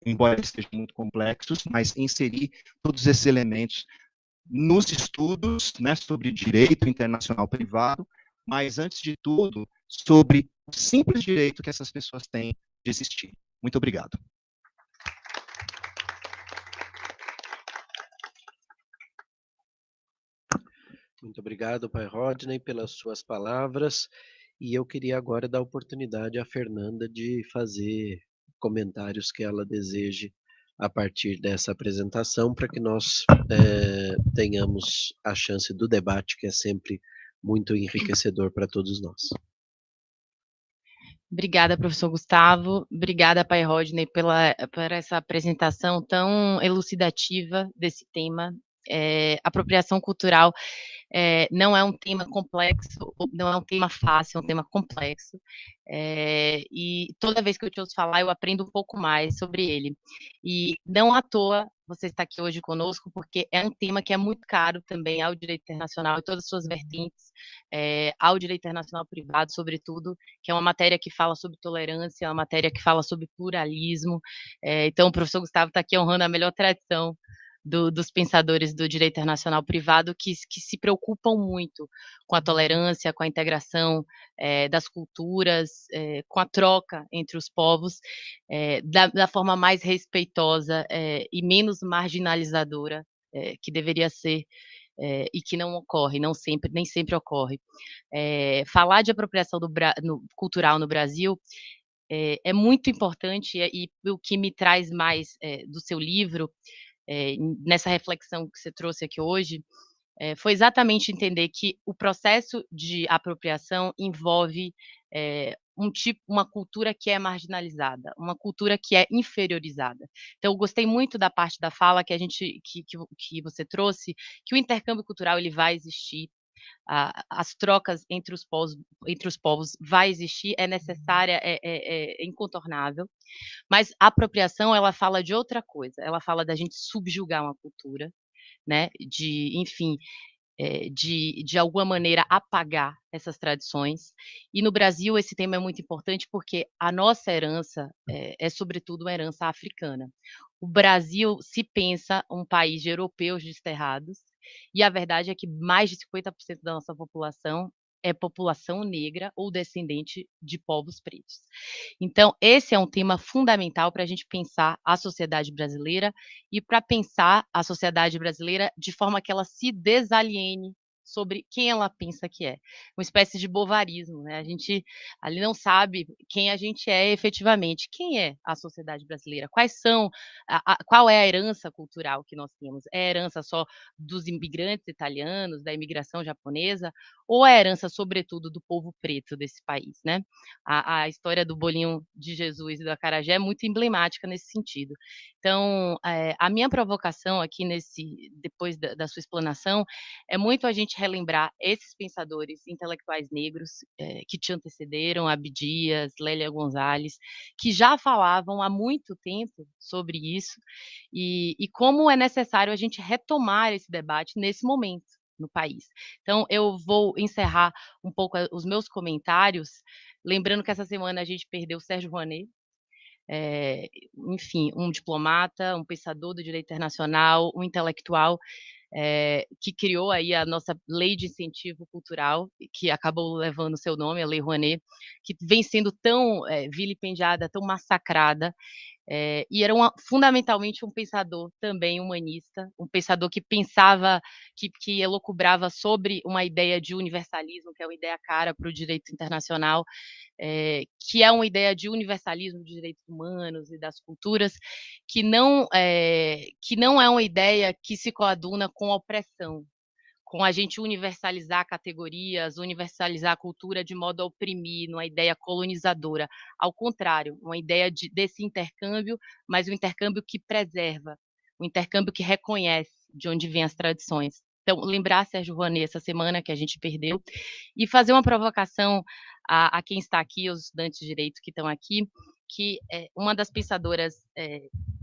embora eles sejam muito complexos, mas inserir todos esses elementos nos estudos, né, sobre direito internacional privado, mas, antes de tudo, sobre o simples direito que essas pessoas têm de existir. Muito obrigado. Muito obrigado, Pai Rodney, pelas suas palavras. E eu queria agora dar oportunidade à Fernanda de fazer comentários que ela deseje a partir dessa apresentação, para que nós tenhamos a chance do debate, que é sempre muito enriquecedor para todos nós. Obrigada, professor Gustavo. Obrigada, Pai Rodney, por essa apresentação tão elucidativa desse tema. Apropriação cultural não é um tema complexo, não é um tema fácil, é um tema complexo. E toda vez que eu te ouço falar, eu aprendo um pouco mais sobre ele. E não à toa você está aqui hoje conosco, porque é um tema que é muito caro também ao direito internacional e todas as suas vertentes, ao direito internacional privado, sobretudo, que é uma matéria que fala sobre tolerância, é uma matéria que fala sobre pluralismo. Então, o professor Gustavo está aqui honrando a melhor tradição dos pensadores do direito internacional privado que se preocupam muito com a tolerância, com a integração das culturas, com a troca entre os povos, da forma mais respeitosa e menos marginalizadora que deveria ser, e que não ocorre, nem sempre ocorre. Falar de apropriação cultural no Brasil é muito importante, e o que me traz mais do seu livro, nessa reflexão que você trouxe aqui hoje, foi exatamente entender que o processo de apropriação envolve uma cultura que é marginalizada, uma cultura que é inferiorizada. Então, eu gostei muito da parte da fala que você trouxe, que o intercâmbio cultural ele vai existir, as trocas entre os povos vai existir, é necessária, é incontornável, mas a apropriação ela fala de outra coisa, ela fala da gente subjugar uma cultura, né, enfim, de alguma maneira apagar essas tradições. E no Brasil esse tema é muito importante porque a nossa herança é sobretudo uma herança africana. O Brasil se pensa um país de europeus desterrados, e a verdade é que mais de 50% da nossa população é população negra ou descendente de povos pretos. Então, esse é um tema fundamental para a gente pensar a sociedade brasileira e para pensar a sociedade brasileira de forma que ela se desaliene sobre quem ela pensa que é. Uma espécie de bovarismo, né? A gente ali não sabe quem a gente é efetivamente. Quem é a sociedade brasileira? Qual é a herança cultural que nós temos? É a herança só dos imigrantes italianos, da imigração japonesa, ou é a herança, sobretudo, do povo preto desse país, né? A história do bolinho de Jesus e do acarajé é muito emblemática nesse sentido. Então, a minha provocação aqui depois da sua explanação, é muito a gente relembrar esses pensadores intelectuais negros que te antecederam, Abdias, Lélia Gonzalez, que já falavam há muito tempo sobre isso, e como é necessário a gente retomar esse debate nesse momento no país. Então, eu vou encerrar um pouco os meus comentários, lembrando que essa semana a gente perdeu o Sérgio Rouanet, enfim, um diplomata, um pensador do direito internacional, um intelectual, que criou aí a nossa lei de incentivo cultural, que acabou levando o seu nome, a Lei Rouanet, que vem sendo tão vilipendiada, tão massacrada, e era fundamentalmente um pensador também humanista, um pensador que pensava, que elucubrava sobre uma ideia de universalismo, que é uma ideia cara para o direito internacional, que é uma ideia de universalismo dos direitos humanos e das culturas, que não é uma ideia que se coaduna com a opressão, com a gente universalizar categorias, universalizar a cultura de modo a oprimir, numa ideia colonizadora. Ao contrário, uma ideia desse intercâmbio, mas um intercâmbio que preserva, um intercâmbio que reconhece de onde vêm as tradições. Então, lembrar Sérgio Rouanet essa semana que a gente perdeu, e fazer uma provocação a quem está aqui, os estudantes de direito que estão aqui, que uma das pensadoras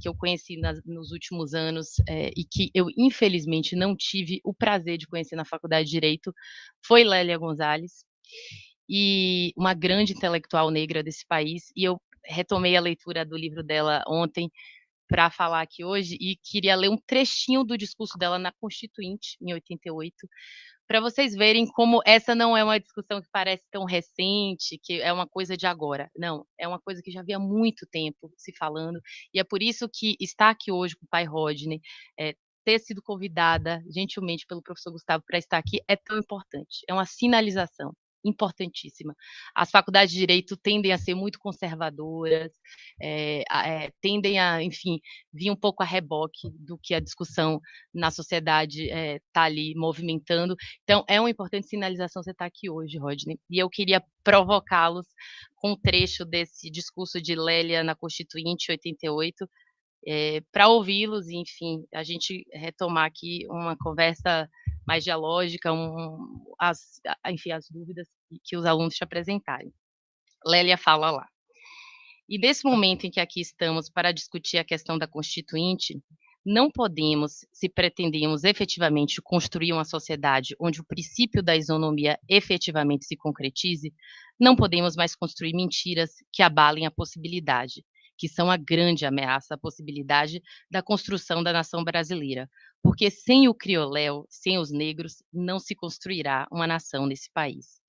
que eu conheci nos últimos anos e que eu, infelizmente, não tive o prazer de conhecer na Faculdade de Direito foi Lélia Gonzalez, e uma grande intelectual negra desse país, e eu retomei a leitura do livro dela ontem para falar aqui hoje, e queria ler um trechinho do discurso dela na Constituinte, em 88, para vocês verem como essa não é uma discussão que parece tão recente, que é uma coisa de agora. Não, é uma coisa que já havia muito tempo se falando, e é por isso que estar aqui hoje com o pai Rodney, ter sido convidada gentilmente pelo professor Gustavo para estar aqui é tão importante. É uma sinalização importantíssima. As faculdades de direito tendem a ser muito conservadoras, tendem a, enfim, vir um pouco a reboque do que a discussão na sociedade está ali movimentando. Então, é uma importante sinalização você estar aqui hoje, Rodney. E eu queria provocá-los com um trecho desse discurso de Lélia na Constituinte 88, para ouvi-los e, enfim, a gente retomar aqui uma conversa mais dialógica, enfim, as dúvidas que os alunos te apresentarem. Lélia fala lá. E nesse momento em que aqui estamos para discutir a questão da Constituinte, não podemos, se pretendemos efetivamente construir uma sociedade onde o princípio da isonomia efetivamente se concretize, não podemos mais construir mentiras que abalem a possibilidade, que são a grande ameaça à possibilidade da construção da nação brasileira, porque sem o crioléu, sem os negros, não se construirá uma nação nesse país.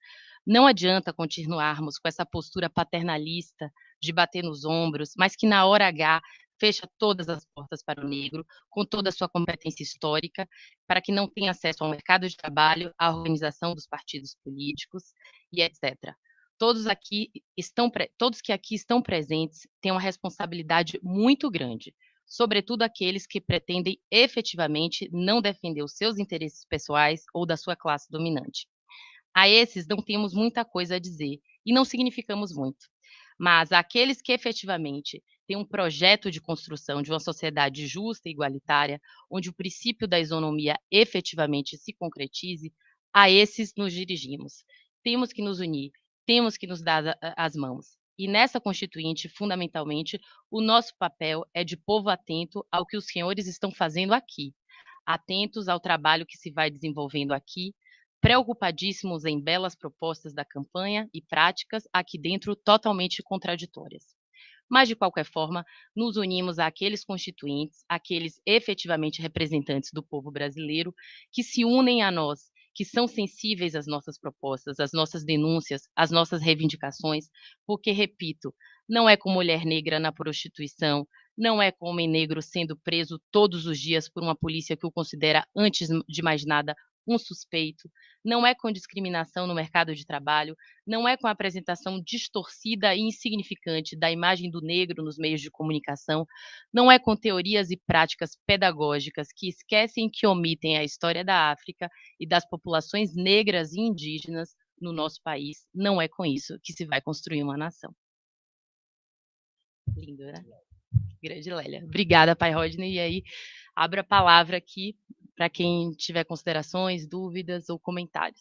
Não adianta continuarmos com essa postura paternalista de bater nos ombros, mas que na hora H fecha todas as portas para o negro, com toda a sua competência histórica, para que não tenha acesso ao mercado de trabalho, à organização dos partidos políticos e etc. Todos que aqui estão presentes têm uma responsabilidade muito grande, sobretudo aqueles que pretendem efetivamente não defender os seus interesses pessoais ou da sua classe dominante. A esses não temos muita coisa a dizer e não significamos muito, mas aqueles que efetivamente têm um projeto de construção de uma sociedade justa e igualitária, onde o princípio da isonomia efetivamente se concretize, a esses nos dirigimos. Temos que nos unir, temos que nos dar as mãos. E nessa Constituinte, fundamentalmente, o nosso papel é de povo atento ao que os senhores estão fazendo aqui, atentos ao trabalho que se vai desenvolvendo aqui, preocupadíssimos em belas propostas da campanha e práticas aqui dentro totalmente contraditórias. Mas, de qualquer forma, nos unimos àqueles constituintes, àqueles efetivamente representantes do povo brasileiro, que se unem a nós, que são sensíveis às nossas propostas, às nossas denúncias, às nossas reivindicações, porque, repito, não é com mulher negra na prostituição, não é com homem negro sendo preso todos os dias por uma polícia que o considera, antes de mais nada, um suspeito, não é com discriminação no mercado de trabalho, não é com a apresentação distorcida e insignificante da imagem do negro nos meios de comunicação, não é com teorias e práticas pedagógicas que esquecem e que omitem a história da África e das populações negras e indígenas no nosso país, não é com isso que se vai construir uma nação. Lindo, né? Grande Lélia. Obrigada, pai Rodney, e aí abro a palavra aqui para quem tiver considerações, dúvidas ou comentários.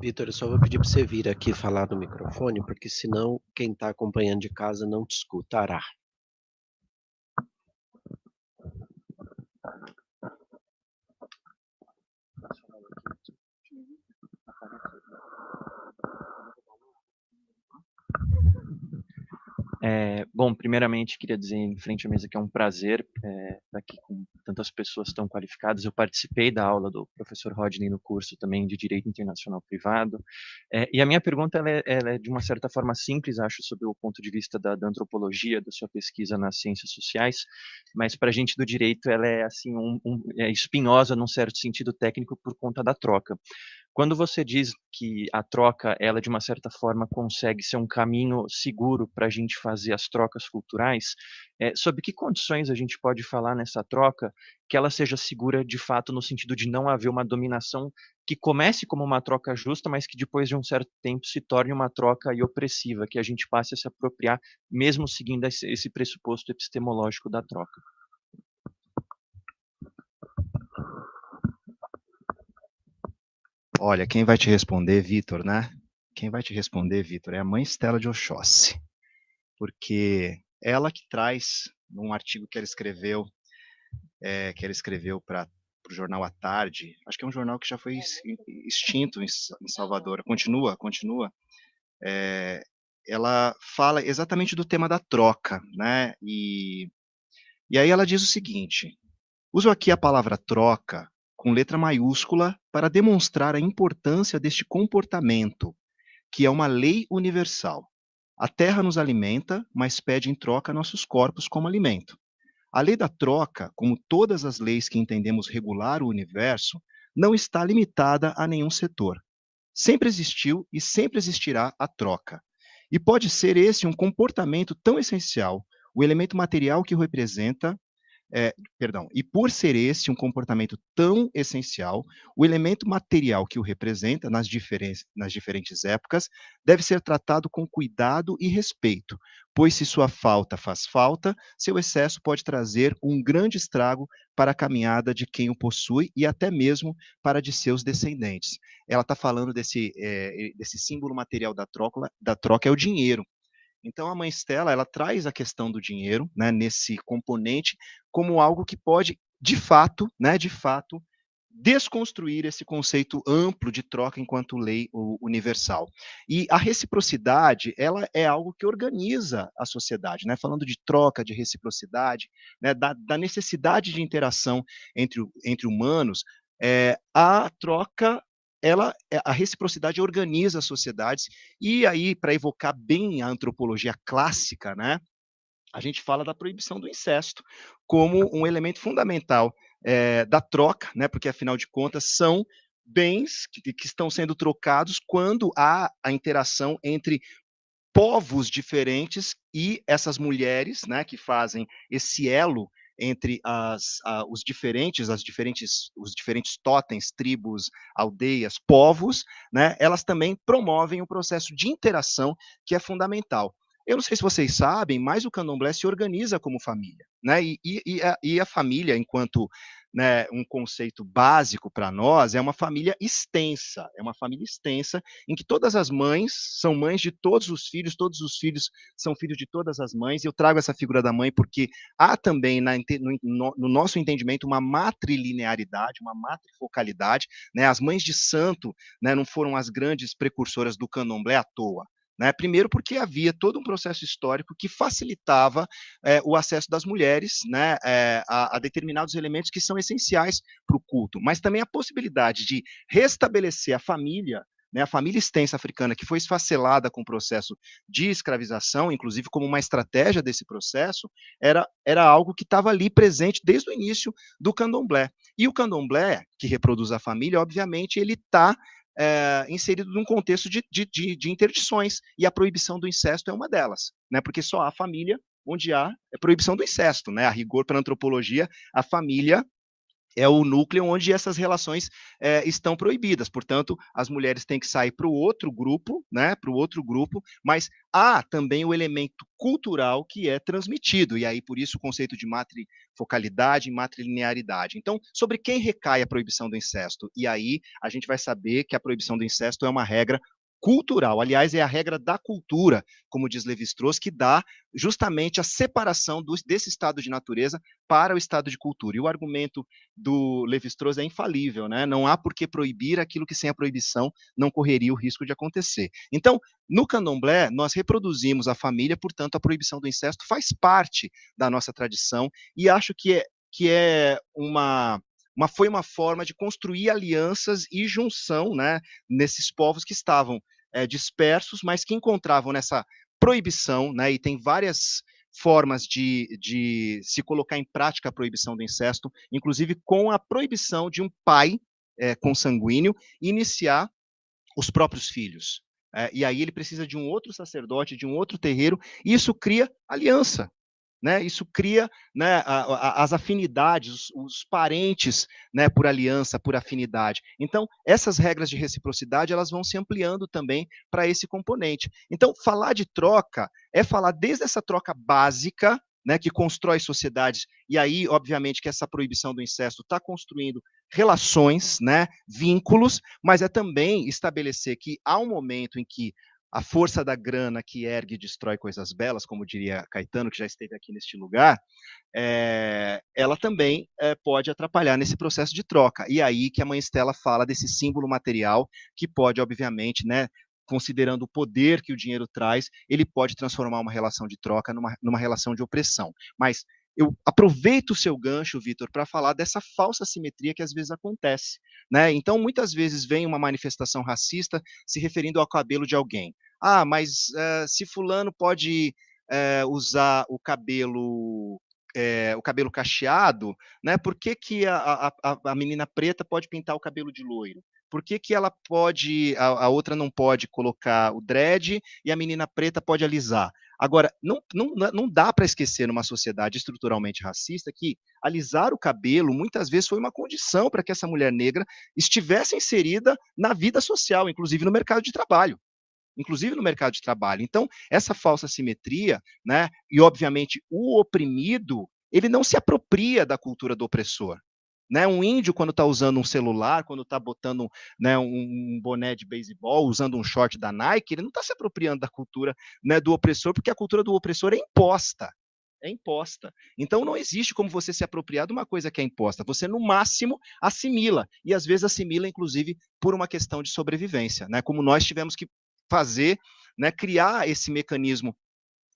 Vitor, eu só vou pedir para você vir aqui falar no microfone, porque senão quem está acompanhando de casa não te escutará. Bom, primeiramente, queria dizer em frente à mesa que é um prazer estar aqui com tantas pessoas tão qualificadas. Eu participei da aula do professor Rodney no curso também de Direito Internacional Privado. E a minha pergunta ela é de uma certa forma simples, acho, sob o ponto de vista da antropologia, da sua pesquisa nas ciências sociais, mas para a gente do direito ela é assim espinhosa num certo sentido técnico por conta da troca. Quando você diz que a troca, ela de uma certa forma consegue ser um caminho seguro para a gente fazer as trocas culturais, sob que condições a gente pode falar nessa troca que ela seja segura de fato no sentido de não haver uma dominação que comece como uma troca justa, mas que depois de um certo tempo se torne uma troca aí opressiva, que a gente passe a se apropriar mesmo seguindo esse pressuposto epistemológico da troca? Olha, quem vai te responder, Vitor, né? Quem vai te responder, Vitor, é a mãe Stella de Oxóssi, porque ela que traz, num artigo que ela escreveu para o jornal à Tarde, acho que é um jornal que já foi extinto em Salvador, continua, ela fala exatamente do tema da troca, né? E aí ela diz o seguinte: uso aqui a palavra troca com letra maiúscula para demonstrar a importância deste comportamento, que é uma lei universal. A terra nos alimenta, mas pede em troca nossos corpos como alimento. A lei da troca, como todas as leis que entendemos regular o universo, não está limitada a nenhum setor. Sempre existiu e sempre existirá a troca. E pode ser esse um comportamento tão essencial, o elemento material que o representa, e por ser esse um comportamento tão essencial, o elemento material que o representa nas diferentes épocas deve ser tratado com cuidado e respeito, pois se sua falta faz falta, seu excesso pode trazer um grande estrago para a caminhada de quem o possui e até mesmo para de seus descendentes. Ela está falando desse símbolo material da troca, é o dinheiro. Então a mãe Stella, ela traz a questão do dinheiro, né, nesse componente, como algo que pode, de fato, desconstruir esse conceito amplo de troca enquanto lei universal. E a reciprocidade, ela é algo que organiza a sociedade, né? Falando de troca, de reciprocidade, né, da necessidade de interação entre humanos, a troca, a reciprocidade organiza as sociedades, e aí, para evocar bem a antropologia clássica, né, a gente fala da proibição do incesto como um elemento fundamental da troca, né, porque afinal de contas são bens que estão sendo trocados quando há a interação entre povos diferentes e essas mulheres, né, que fazem esse elo entre os diferentes totens, tribos, aldeias, povos, né, elas também promovem um processo de interação que é fundamental. Eu não sei se vocês sabem, mas o candomblé se organiza como família, né? E a família, enquanto, né, um conceito básico para nós, é uma família extensa, em que todas as mães são mães de todos os filhos são filhos de todas as mães. E eu trago essa figura da mãe porque há também no nosso entendimento uma matrilinearidade, uma matrifocalidade, né? As mães de santo, né, não foram as grandes precursoras do candomblé à toa. Né? Primeiro porque havia todo um processo histórico que facilitava o acesso das mulheres, né, a determinados elementos que são essenciais para o culto, mas também a possibilidade de restabelecer a família, né, a família extensa africana, que foi esfacelada com o processo de escravização, inclusive como uma estratégia desse processo, era algo que estava ali presente desde o início do candomblé. E o candomblé, que reproduz a família, obviamente, ele está inserido num contexto de interdições, e a proibição do incesto é uma delas, né, porque só há família onde há proibição do incesto, né, a rigor para a antropologia, a família é o núcleo onde essas relações estão proibidas. Portanto, as mulheres têm que sair para o outro grupo, né? Para o outro grupo, mas há também o elemento cultural que é transmitido, e aí por isso o conceito de matrifocalidade e matrilinearidade. Então, sobre quem recai a proibição do incesto? E aí a gente vai saber que a proibição do incesto é uma regra cultural. Aliás, é a regra da cultura, como diz Lévi-Strauss, que dá justamente a separação desse estado de natureza para o estado de cultura. E o argumento do Lévi-Strauss é infalível, né? Não há por que proibir aquilo que sem a proibição não correria o risco de acontecer. Então, no candomblé, nós reproduzimos a família, portanto, a proibição do incesto faz parte da nossa tradição, e acho que foi uma forma de construir alianças e junção, né, nesses povos que estavam dispersos, mas que encontravam nessa proibição, né, e tem várias formas de se colocar em prática a proibição do incesto, inclusive com a proibição de um pai consanguíneo e iniciar os próprios filhos. E aí ele precisa de um outro sacerdote, de um outro terreiro, e isso cria aliança. Né, isso cria, né, as afinidades, os parentes, né, por aliança, por afinidade. Então, essas regras de reciprocidade, elas vão se ampliando também para esse componente. Então, falar de troca é falar desde essa troca básica, né, que constrói sociedades, e aí, obviamente, que essa proibição do incesto está construindo relações, né, vínculos, mas é também estabelecer que há um momento em que a força da grana que ergue e destrói coisas belas, como diria Caetano, que já esteve aqui neste lugar, ela também pode atrapalhar nesse processo de troca. E aí que a Mãe Estela fala desse símbolo material que pode, obviamente, né, considerando o poder que o dinheiro traz, ele pode transformar uma relação de troca numa relação de opressão. Mas eu aproveito o seu gancho, Vitor, para falar dessa falsa simetria que às vezes acontece, né? Então, muitas vezes vem uma manifestação racista se referindo ao cabelo de alguém. Ah, mas se fulano pode usar o cabelo cacheado, né? Por que a menina preta pode pintar o cabelo de loiro? Por que ela pode, a outra não pode colocar o dread e a menina preta pode alisar? Agora, não dá para esquecer numa sociedade estruturalmente racista que alisar o cabelo muitas vezes foi uma condição para que essa mulher negra estivesse inserida na vida social, inclusive no mercado de trabalho. Então, essa falsa simetria, né, e obviamente o oprimido, ele não se apropria da cultura do opressor. Né, um índio, quando está usando um celular, quando está botando, né, um boné de beisebol, usando um short da Nike, ele não está se apropriando da cultura, né, do opressor, porque a cultura do opressor é imposta. É imposta. Então não existe como você se apropriar de uma coisa que é imposta. Você, no máximo, assimila. E às vezes assimila, inclusive, por uma questão de sobrevivência. Né, como nós tivemos que fazer, né, criar esse mecanismo,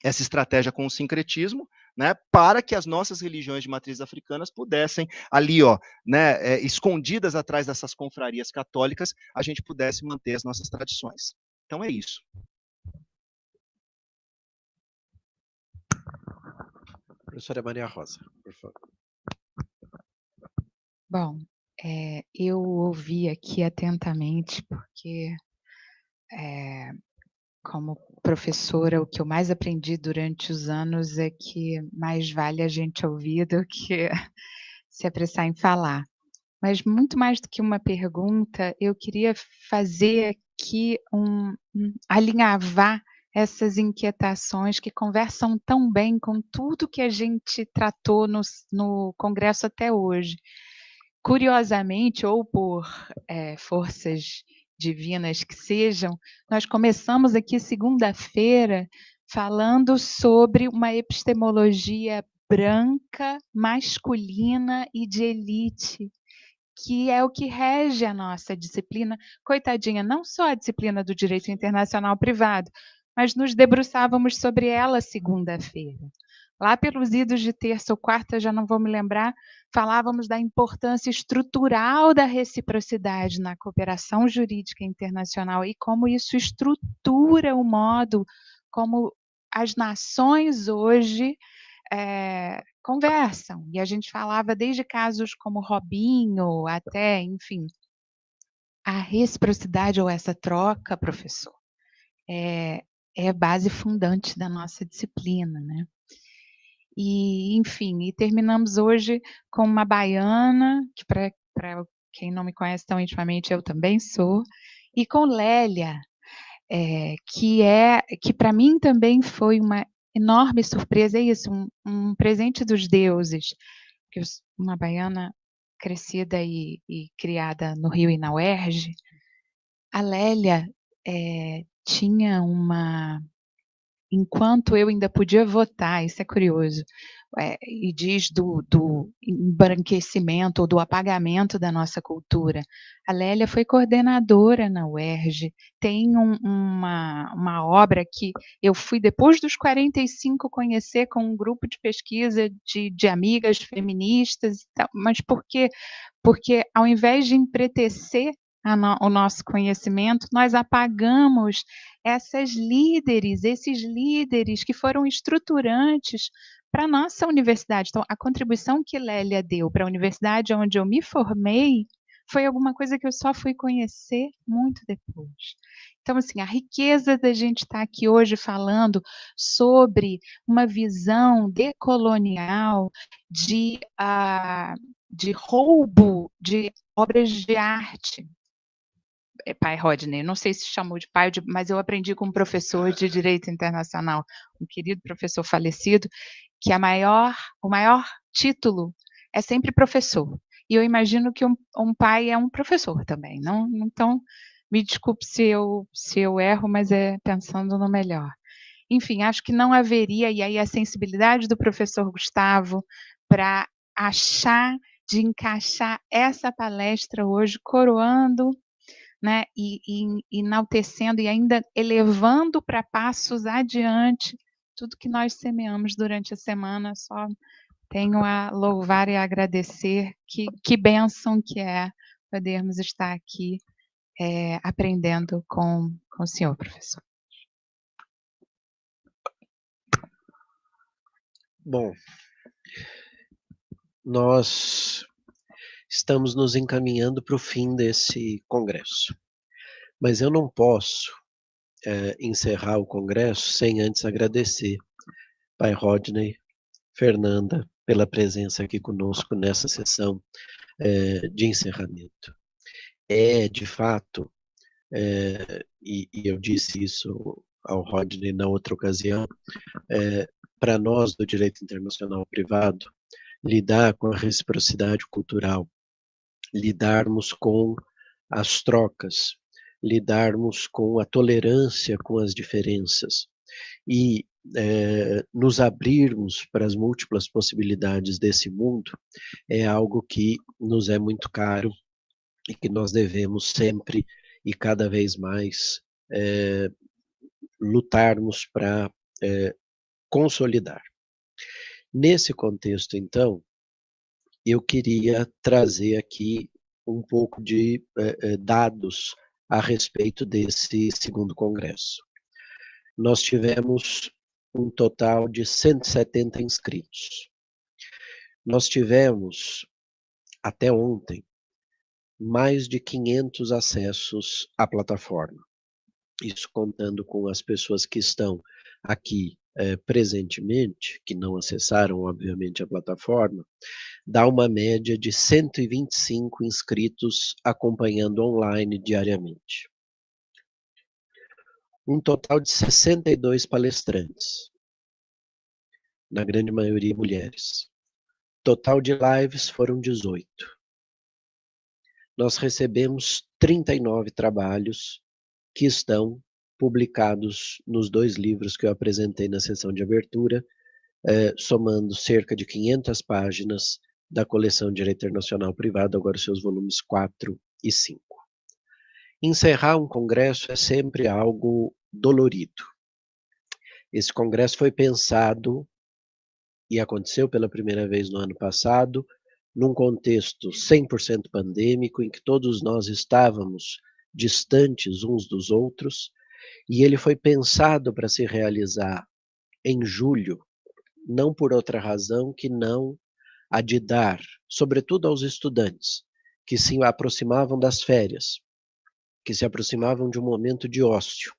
essa estratégia com o sincretismo, né, para que as nossas religiões de matriz africanas pudessem ali, né, escondidas atrás dessas confrarias católicas, a gente pudesse manter as nossas tradições. Então é isso. Professora Maria Rosa, por favor. Bom, eu ouvi aqui atentamente, porque como professora, o que eu mais aprendi durante os anos é que mais vale a gente ouvir do que se apressar em falar. Mas muito mais do que uma pergunta, eu queria fazer aqui alinhavar essas inquietações que conversam tão bem com tudo que a gente tratou no Congresso até hoje. Curiosamente, ou por forças divinas que sejam, nós começamos aqui segunda-feira falando sobre uma epistemologia branca, masculina e de elite, que é o que rege a nossa disciplina. Coitadinha, não só a disciplina do direito internacional privado, mas nos debruçávamos sobre ela segunda-feira. Lá pelos idos de terça ou quarta, já não vou me lembrar, falávamos da importância estrutural da reciprocidade na cooperação jurídica internacional e como isso estrutura o modo como as nações hoje conversam. E a gente falava desde casos como Robinho até, enfim, a reciprocidade ou essa troca, professor, é a base fundante da nossa disciplina, né? E, enfim, terminamos hoje com uma baiana, que para quem não me conhece tão intimamente, eu também sou, e com Lélia, que para mim também foi uma enorme surpresa, é isso, um presente dos deuses, porque uma baiana crescida e criada no Rio e na UERJ, a Lélia tinha enquanto eu ainda podia votar, isso é curioso, e diz do embranquecimento ou do apagamento da nossa cultura. A Lélia foi coordenadora na UERJ, tem uma obra que eu fui, depois dos 45, conhecer com um grupo de pesquisa de amigas feministas, mas por quê? Porque ao invés de empretecer o nosso conhecimento, nós apagamos esses líderes que foram estruturantes para a nossa universidade. Então, a contribuição que Lélia deu para a universidade onde eu me formei foi alguma coisa que eu só fui conhecer muito depois. Então, assim, a riqueza da gente estar aqui hoje falando sobre uma visão decolonial de roubo de obras de arte. Pai Rodney, não sei se chamou de pai, mas eu aprendi com um professor de Direito Internacional, um querido professor falecido, que o maior título é sempre professor. E eu imagino que um pai é um professor também. Não, então, me desculpe se eu erro, mas é pensando no melhor. Enfim, acho que não haveria, e aí a sensibilidade do professor Gustavo para achar de encaixar essa palestra hoje, coroando, né, e enaltecendo e ainda elevando para passos adiante tudo que nós semeamos durante a semana. Só tenho a louvar e a agradecer, que bênção que é podermos estar aqui aprendendo com o senhor, professor. Bom, nós estamos nos encaminhando para o fim desse congresso, mas eu não posso encerrar o congresso sem antes agradecer Pai Rodney, Fernanda, pela presença aqui conosco nessa sessão de encerramento. É, de fato, e eu disse isso ao Rodney na outra ocasião, para nós do direito internacional privado, lidar com a reciprocidade cultural, lidarmos com as trocas, lidarmos com a tolerância com as diferenças e nos abrirmos para as múltiplas possibilidades desse mundo é algo que nos é muito caro e que nós devemos sempre e cada vez mais lutarmos para consolidar. Nesse contexto, então, eu queria trazer aqui um pouco de dados a respeito desse segundo congresso. Nós tivemos um total de 170 inscritos. Nós tivemos, até ontem, mais de 500 acessos à plataforma. Isso contando com as pessoas que estão aqui presentemente, que não acessaram, obviamente, a plataforma, dá uma média de 125 inscritos acompanhando online diariamente. Um total de 62 palestrantes, na grande maioria mulheres. Total de lives foram 18. Nós recebemos 39 trabalhos que estão publicados nos 2 livros que eu apresentei na sessão de abertura, somando cerca de 500 páginas da coleção Direito Internacional Privado, agora seus volumes 4 e 5. Encerrar um congresso é sempre algo dolorido. Esse congresso foi pensado e aconteceu pela primeira vez no ano passado, num contexto 100% pandêmico, em que todos nós estávamos distantes uns dos outros, e ele foi pensado para se realizar em julho, não por outra razão que não a de dar, sobretudo aos estudantes, que se aproximavam das férias, que se aproximavam de um momento de ócio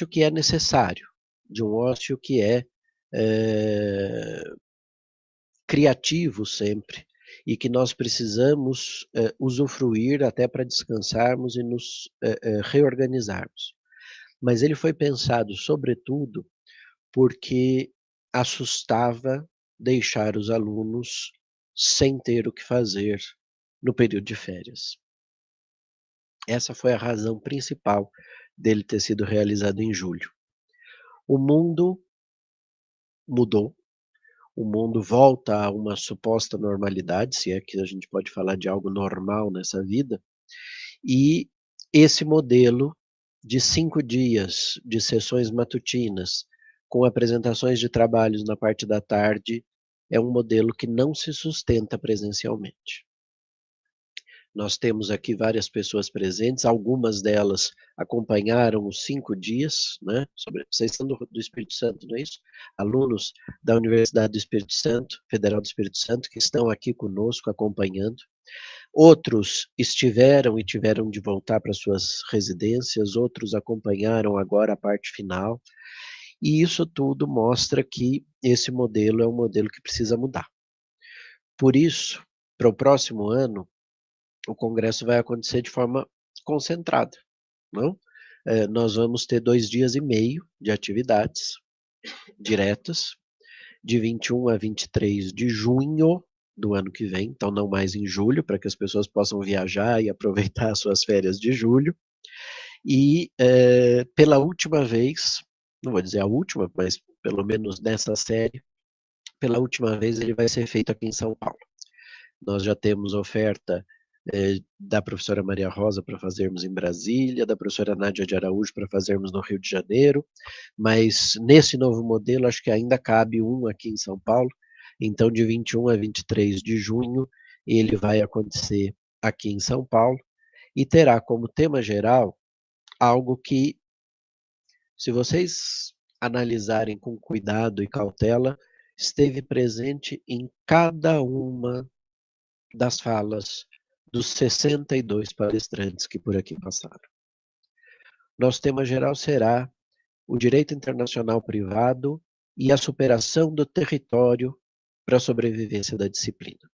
que é necessário, de um ócio que é criativo sempre, e que nós precisamos usufruir até para descansarmos e nos reorganizarmos. Mas ele foi pensado, sobretudo, porque assustava deixar os alunos sem ter o que fazer no período de férias. Essa foi a razão principal dele ter sido realizado em julho. O mundo mudou, o mundo volta a uma suposta normalidade, se é que a gente pode falar de algo normal nessa vida, e esse modelo de 5 dias de sessões matutinas, com apresentações de trabalhos na parte da tarde, é um modelo que não se sustenta presencialmente. Nós temos aqui várias pessoas presentes, algumas delas acompanharam os 5 dias, né? Vocês são do Espírito Santo, não é isso? Alunos da Universidade do Espírito Santo, Federal do Espírito Santo, que estão aqui conosco acompanhando. Outros estiveram e tiveram de voltar para suas residências, outros acompanharam agora a parte final. E isso tudo mostra que esse modelo é um modelo que precisa mudar. Por isso, para o próximo ano, o congresso vai acontecer de forma concentrada, não? Nós vamos ter 2 dias e meio de atividades diretas, de 21 a 23 de junho do ano que vem, então não mais em julho, para que as pessoas possam viajar e aproveitar as suas férias de julho. E pela última vez, não vou dizer a última, mas pelo menos nessa série, pela última vez ele vai ser feito aqui em São Paulo. Nós já temos oferta da professora Maria Rosa para fazermos em Brasília, da professora Nádia de Araújo para fazermos no Rio de Janeiro, mas nesse novo modelo acho que ainda cabe um aqui em São Paulo, então de 21 a 23 de junho ele vai acontecer aqui em São Paulo e terá como tema geral algo que, se vocês analisarem com cuidado e cautela, esteve presente em cada uma das falas dos 62 palestrantes que por aqui passaram. Nosso tema geral será o direito internacional privado e a superação do território para a sobrevivência da disciplina.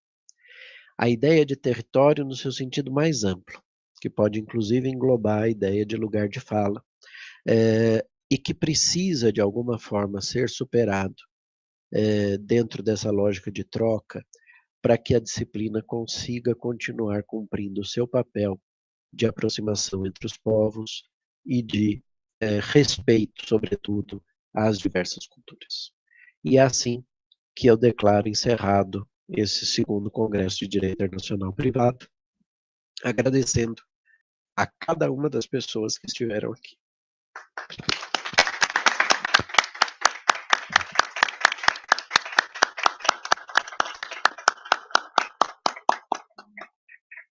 A ideia de território no seu sentido mais amplo, que pode inclusive englobar a ideia de lugar de fala, e que precisa de alguma forma ser superado dentro dessa lógica de troca, para que a disciplina consiga continuar cumprindo o seu papel de aproximação entre os povos e de respeito, sobretudo, às diversas culturas. E é assim que eu declaro encerrado esse segundo Congresso de Direito Internacional Privado, agradecendo a cada uma das pessoas que estiveram aqui.